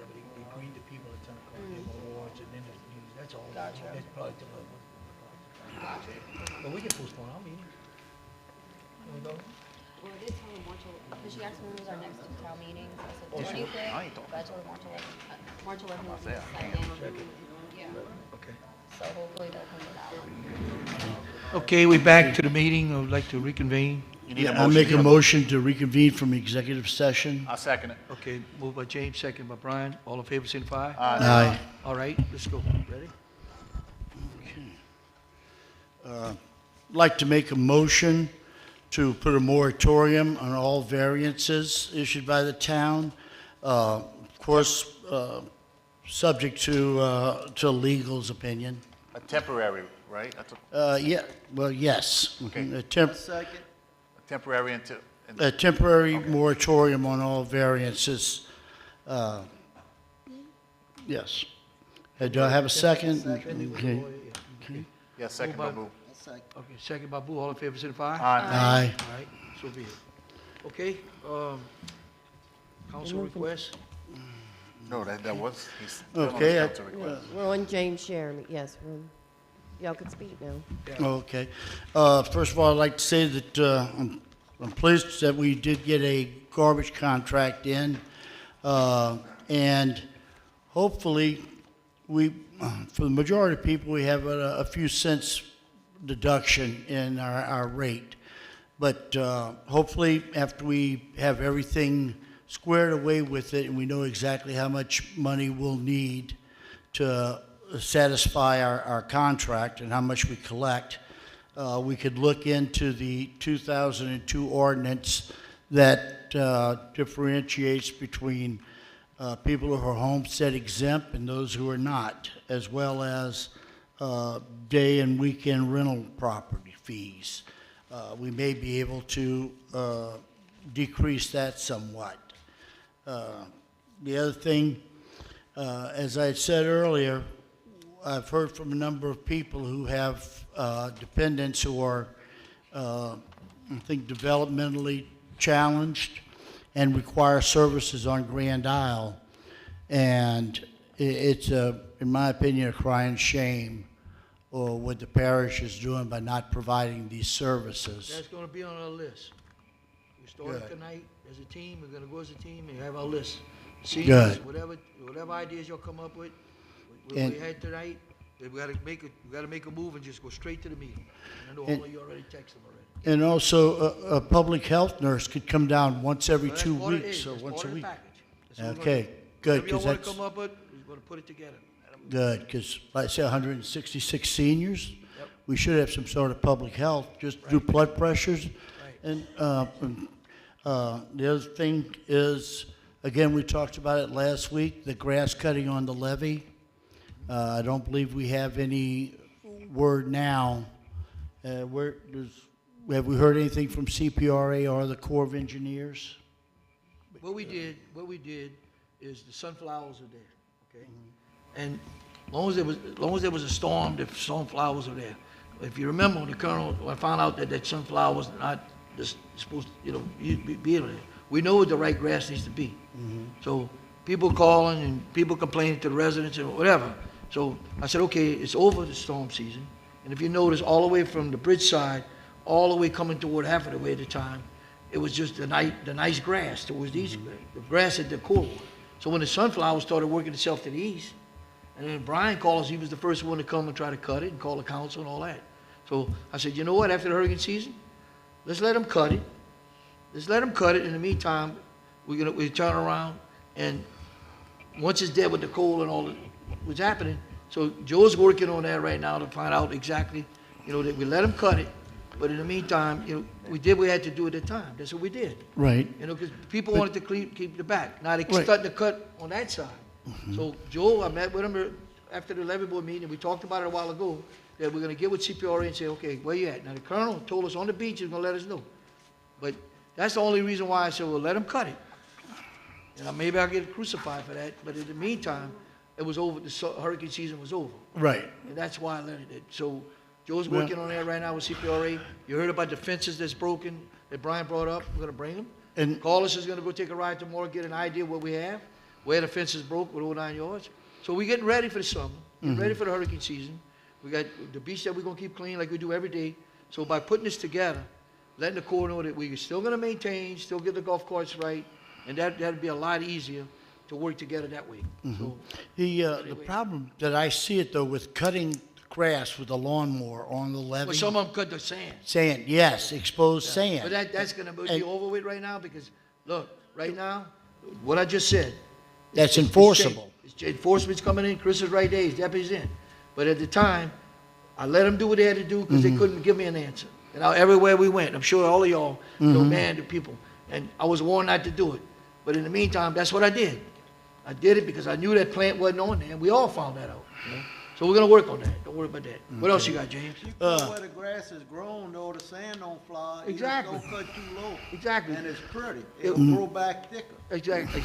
Yeah, but they greet the people at 10 o'clock, give them awards, and then the news, that's all. Gotcha. That's probably the level. But we can postpone our meeting. Can we go? Well, I did tell them March 11th, because she asked me when was our next two town meetings. I said Oh, sure. 25th, I ain't talking. but I told her March 11th. March 11th will be say, sat I down. Yeah, Okay. so hopefully they'll come to that one. Okay, we're back to the meeting. I would like to reconvene. You need a I make a motion. motion to reconvene from executive session. I'll second it. Okay, moved by James, second by Brian. All in favor, signify. Aye. All right, let's go. Ready? I'd like to make a motion to put a moratorium on all variances issued by the town. Of course, subject to legal's opinion. A temporary, right? That's Yeah, well, yes. Okay. A temporary until, a temporary moratorium on all variances. Yes. Do I have a second? Okay. Okay. yeah, second by Boo. Okay, second by Boo. All in favor, signify. Aye. All right, so be it. Okay, council request? No, that was, he's still on Okay, his council request. We're on James Jeremy, yes, y'all can speak now. Okay. First of all, I'd like to say that I'm pleased that we did get a garbage contract in. And hopefully, for the majority of people, we have a few cents deduction in our rate. But hopefully, after we have everything squared away with it and we know exactly how much money we'll need to satisfy our contract and how much we collect, we could look into the 2002 ordinance that differentiates between people who are homestead exempt and those who are not, as well as day and weekend rental property fees. We may be able to decrease that somewhat. The other thing, as I said earlier, I've heard from a number of people who have dependents who are, I think, developmentally challenged and require services on Grand Isle. And it's, in my opinion, a crying shame what the parish is doing by not providing these services. That's gonna be on our list. We started Good. tonight as a team, we're gonna go as a team and have our list. Seniors, Good. whatever ideas y'all come up with, And- we had tonight, we gotta make a move and just go straight to the meeting. I know And- all of you already texted them already. And also, a public health nurse could come down once every Well, that's 2 part of it. weeks, or That's once part a of the week. package. That's what we're gonna Okay, do. good, Whatever because y'all wanna that's come up with, we're gonna put it together. good, because like I say, 166 seniors, Yep. we should have some sort of public health, just do blood pressures. Right. And the other thing is, again, we talked about it last week, the grass cutting on the levee. I don't believe we have any word now. Have we heard anything from CPRA or the Corps of Engineers? What we did is the sunflowers are there, okay? And as long as there was a storm, the sunflowers are there. If you remember, the colonel, when I found out that sunflower was not just supposed to, be able to, we know what the right grass needs to be. So people calling and people complaining to the residents and whatever. So I said, okay, it's over the storm season. And if you notice, all the way from the bridge side, all the way coming toward half of the way at the time, it was just the nice grass towards the east, the grass at the core. So when the sunflower started working itself to the east, and then Brian called us, he was the first one to come and try to cut it and call the council and all that. So I said, you know what, after the hurricane season, let's let them cut it. Let's let them cut it. In the meantime, we turn around, and once it's dead with the coal and all that was happening, so Joe's working on that right now to find out exactly, that we let them cut it, but in the meantime, we did what we had to do at the time. That's what we did. Right. Because people wanted to keep the back. Now they're starting to cut on that side. So Joe, I met with him after the levy board meeting, and we talked about it a while ago, that we're gonna get with CPRA and say, okay, where you at? Now the colonel told us on the beach he's gonna let us know. But that's the only reason why I said, well, let him cut it. Maybe I'll get crucified for that, but in the meantime, it was over, the hurricane season was over. Right. And that's why I let it. So Joe's working on that right now with CPRA. You heard about the fences that's broken that Brian brought up. We're gonna bring them. And Carlos is gonna go take a ride tomorrow, get an idea what we have, where the fences broke with 09 yards. So we're getting ready for the summer, getting ready for the hurricane season. We got the beach that we're gonna keep clean like we do every day. So by putting this together, letting the Corps know that we're still gonna maintain, still get the golf course right, and that'd be a lot easier to work together that way. So, the problem that I see it though with cutting grass with a lawnmower on the levee. but some of them cut the sand. Sand, yes, exposed sand. But that's gonna be And- over with right now because, look, right now, what I just said. That's it's enforceable. Enforcement's coming in, Chris is right there, his deputy's in. But at the time, I let them do what they had to do because they couldn't give me an answer. And everywhere we went, I'm sure all of y'all, man, the people, and I was warned not to do it. But in the meantime, that's what I did. I did it because I knew that plant wasn't on there, and we all found that out. So we're gonna work on that. Don't worry about that. What else you got, James? You cut where the grass is grown, though, the sand don't fly. Exactly. You just don't cut too low. Exactly. And it's pretty. It'll grow back thicker. Exactly.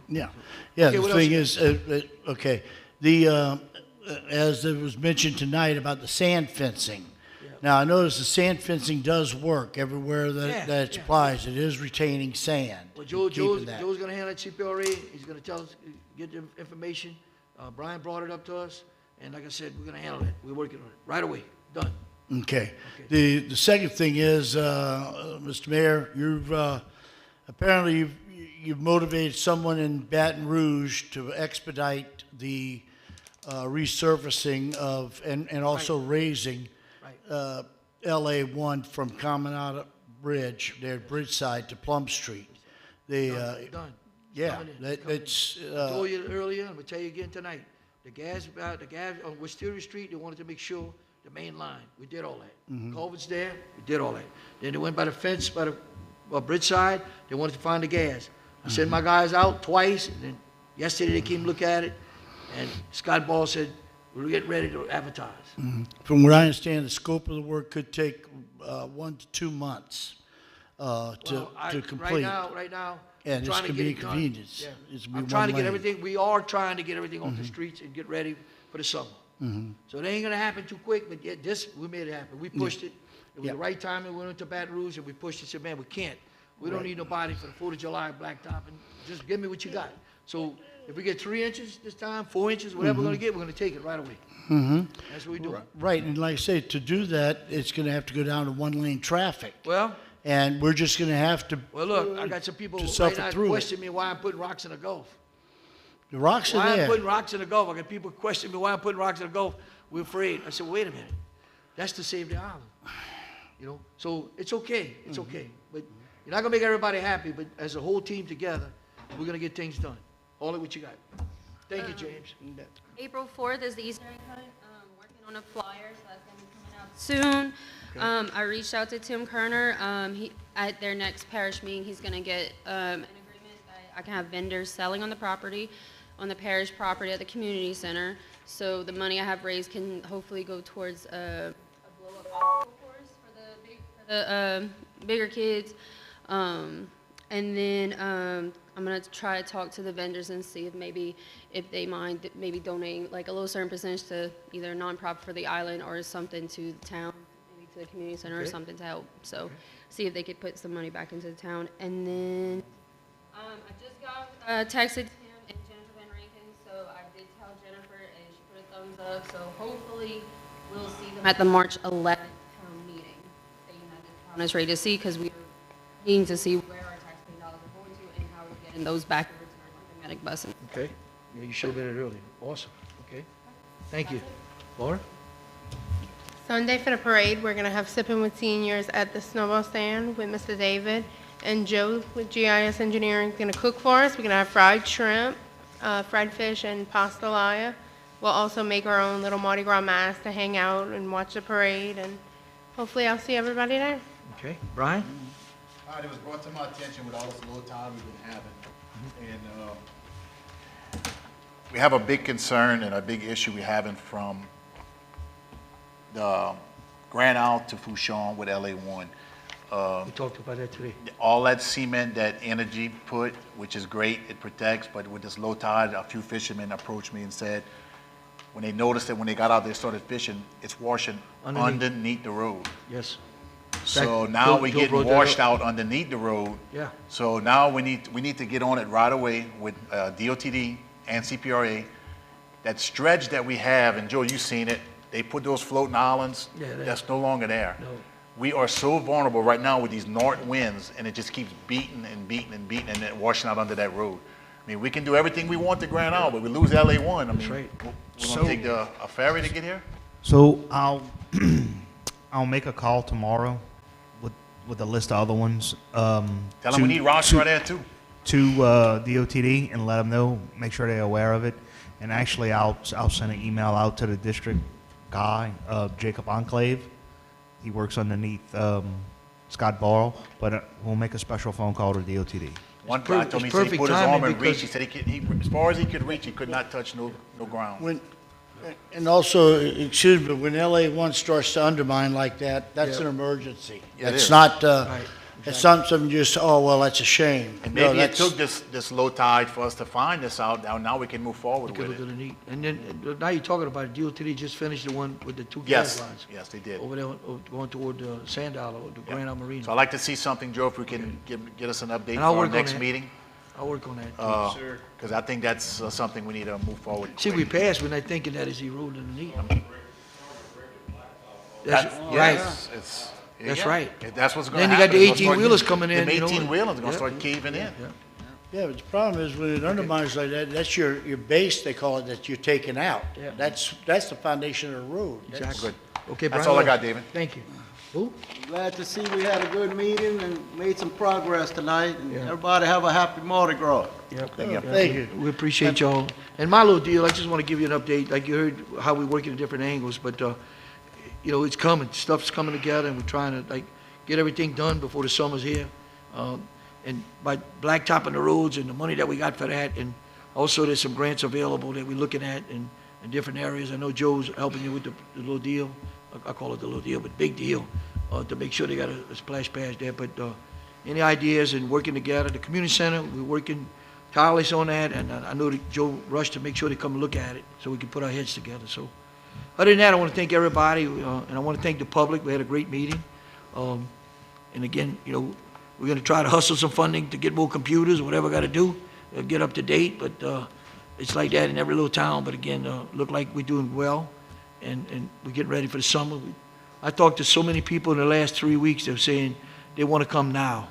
Yeah, Okay, the what else thing you is, okay, as it was mentioned tonight about the sand fencing. Now, I notice the sand fencing does work everywhere that it applies. It is retaining sand. Well, keeping Joe's that. gonna handle CPRA. He's gonna tell us, get the information. Brian brought it up to us, and like I said, we're gonna handle it. We're working on it right away. Done. Okay. The second thing is, Mr. Mayor, you've apparently you've motivated someone in Baton Rouge to expedite the resurfacing of and also raising LA1 from Caminada Bridge, their bridge side, to Plum Street. Done. Yeah, Coming in, that's I told you earlier, I'm gonna tell you again tonight. The gas on Wisteria Street, they wanted to make sure the main line, we did all that. Culvert's there, we did all that. Then they went by the fence, by the bridge side, they wanted to find the gas. I sent my guys out twice, and then yesterday they came to look at it, and Scott Ball said, we're getting ready to advertise. From what I understand, the scope of the work could take 1 to 2 months to complete. Right now, And I'm it's trying to gonna get be it done. inconvenience. Yeah. It's gonna be I'm trying to one get lane. everything, we are trying to get everything off the streets and get ready for the summer. So it ain't gonna happen too quick, but yet we made it happen. We pushed it. It was the right time, and we went into Baton Rouge, and we pushed it, said, man, we can't. We don't need nobody for the 4th of July blacktop, and just give me what you got. So if we get 3 inches this time, 4 inches, whatever we're gonna get, we're gonna take it right away. That's what we do. Right, and like I say, to do that, it's gonna have to go down to 1-lane traffic. Well, And we're just gonna have to. well, look, I got some people to right suffer now through it. questioning me why I'm putting rocks in the Gulf. The rocks Why are I'm there. putting rocks in the Gulf. I got people questioning me why I'm putting rocks in the Gulf. We're afraid. I said, wait a minute. That's to save the island. So it's okay. It's okay. But you're not gonna make everybody happy, but as a whole team together, we're gonna get things done. All of what you got. Thank you, James. April 4th is the Easter egg hunt. Working on a flyer, so that's going to be coming out soon. I reached out to Tim Kerner. At their next parish meeting, he's going to get an agreement that I can have vendors selling on the property, on the parish property at the community center. So the money I have raised can hopefully go towards a blow-up obstacle course for the bigger kids. And then I'm gonna try to talk to the vendors and see if they mind maybe donating like a little certain percentage to either a nonprofit for the island or something to the town, maybe to the community center or something to help. So see if they could put some money back into the town. And then I just got texted Tim and Jennifer Van Rankin, so I did tell Jennifer and she put a thumbs up. So hopefully we'll see them at the March 11th town meeting. They have town is ready to see, because we need to see where our taxpaying dollars are going to and how we're getting those back in return for medic buses. Okay, yeah, you should have been it earlier. Awesome, okay. Thank you. Laura? Sunday for the parade, we're gonna have Sipping with Seniors at the snowball stand with Mr. David, and Joe with GIS Engineering is gonna cook for us. We're gonna have fried shrimp, fried fish, and pastelaya. We'll also make our own little Mardi Gras mask to hang out and watch the parade, and hopefully I'll see everybody there. Okay, Brian? It was brought to my attention with all this low tide we've been having, and we have a big concern and a big issue we're having from the Grand Isle to Fouchon with LA1. We talked about that today. All that cement that Energy put, which is great, it protects, but with this low tide, a few fishermen approached me and said, when they noticed that when they got out there started fishing, it's washing underneath the road. Yes. So That- now Joe- we're Joe getting brought that washed up. out underneath the road. Yeah. So now we need to get on it right away with DOTD and CPRA. That stretch that we have, and Joe, you've seen it, they put those floating islands, Yeah, that's no longer there. No. We are so vulnerable right now with these north winds, and it just keeps beating and beating and beating and then washing out under that road. I mean, we can do everything we want to Grand Isle, but we lose LA1. I mean, right. we're gonna take a ferry to get here? So I'll make a call tomorrow with a list of other ones. Tell them we need rocks right there too. To DOTD and let them know, make sure they're aware of it. And actually, I'll send an email out to the district guy, Jacob Enclave. He works underneath Scott Barl, but we'll make a special phone call to DOTD. One guy told me he said he put his arm in reach. He said as far as he could reach, he could not touch no ground. And also, excuse me, when LA1 starts to undermine like that, that's an emergency. Yeah, it It's is. not, Right. it's not something just, oh, well, that's a shame. And No, maybe it that's- took this low tide for us to find this out. Now we can move forward Okay, with we're it. gonna need, and then, now you're talking about it, DOTD just finished the one with the two Yes, gas lines. yes, they did. Over there, going toward Sand Dollar, the Grand Isle Marina. So I'd like to see something, Joe, if we can get us an update And for I'll our work on next that. meeting. I'll work on that. Because I think that's something we need to move forward. See, we quick. passed, we're not thinking that is eroding underneath. That- right. yes, it's- That's yeah, right. That's what's going Then to you got happen. the It's gonna start 18-wheelers getting- coming in, you know, Them 18-wheelers are going to yeah. start caving in. Yeah, but the problem is when it undermines like that, that's your base, they call it, that you're taking out. Yeah. That's the foundation of the road. That's- Exactly. Okay, That's Brian all I Wells. got, David. Thank you. Who? Glad to see we had a good meeting and made some progress tonight, and Yeah. everybody have a happy Mardi Gras. Yep. Thank you. We appreciate y'all. And my little deal, I just want to give you an update, like you heard how we work in different angles, but, you know, it's coming, stuff's coming together, and we're trying to, like, get everything done before the summer's here. And by blacktopping the roads and the money that we got for that, and also there's some grants available that we're looking at in different areas. I know Joe's helping you with the little deal, I call it the little deal, but big deal, to make sure they got a splash pad there. But any ideas and working together, the community center, we're working tireless on that, and I know that Joe rushed to make sure they come and look at it so we can put our heads together. So other than that, I want to thank everybody, and I want to thank the public. We had a great meeting. And again, you know, we're going to try to hustle some funding to get more computers, whatever we got to do, get up to date. But it's like that in every little town. But again, look like we're doing well, and we're getting ready for the summer. I talked to so many people in the last 3 weeks. They're saying they want to come now,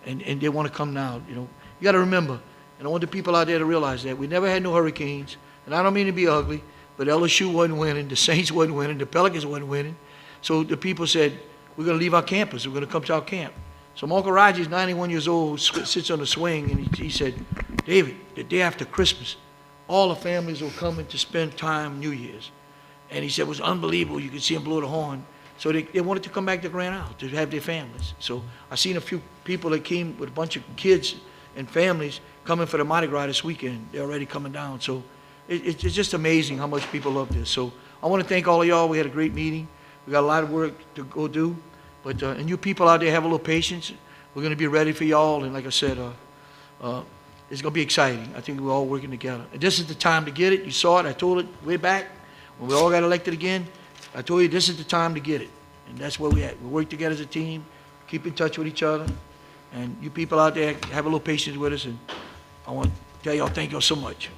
and they want to come now. You know, you got to remember, and I want the people out there to realize that we never had no hurricanes. And I don't mean to be ugly, but LSU wasn't winning, the Saints wasn't winning, the Pelicans wasn't winning. So the people said, we're going to leave our campus. We're going to come to our camp. So my Uncle Roger's 91 years old, sits on the swing, and he said, David, the day after Christmas, all the families will come in to spend time New Year's. And he said it was unbelievable. You could see him blow the horn. So they wanted to come back to Grand Isle to have their families. So I seen a few people that came with a bunch of kids and families coming for the Mardi Gras this weekend. They're already coming down. So it's just amazing how much people love this. So I want to thank all of y'all. We had a great meeting. We got a lot of work to go do. But, and you people out there have a little patience. We're going to be ready for y'all. And like I said, it's going to be exciting. I think we're all working together. And this is the time to get it. You saw it. I told it way back when we all got elected again. I told you this is the time to get it. And that's where we're at. We work together as a team, keep in touch with each other. And you people out there have a little patience with us. And I want to tell y'all thank y'all so much.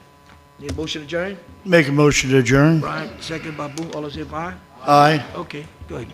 Need a motion to adjourn? Make a motion to adjourn. Brian, second by Boo. All those in favor? Aye. Okay, good.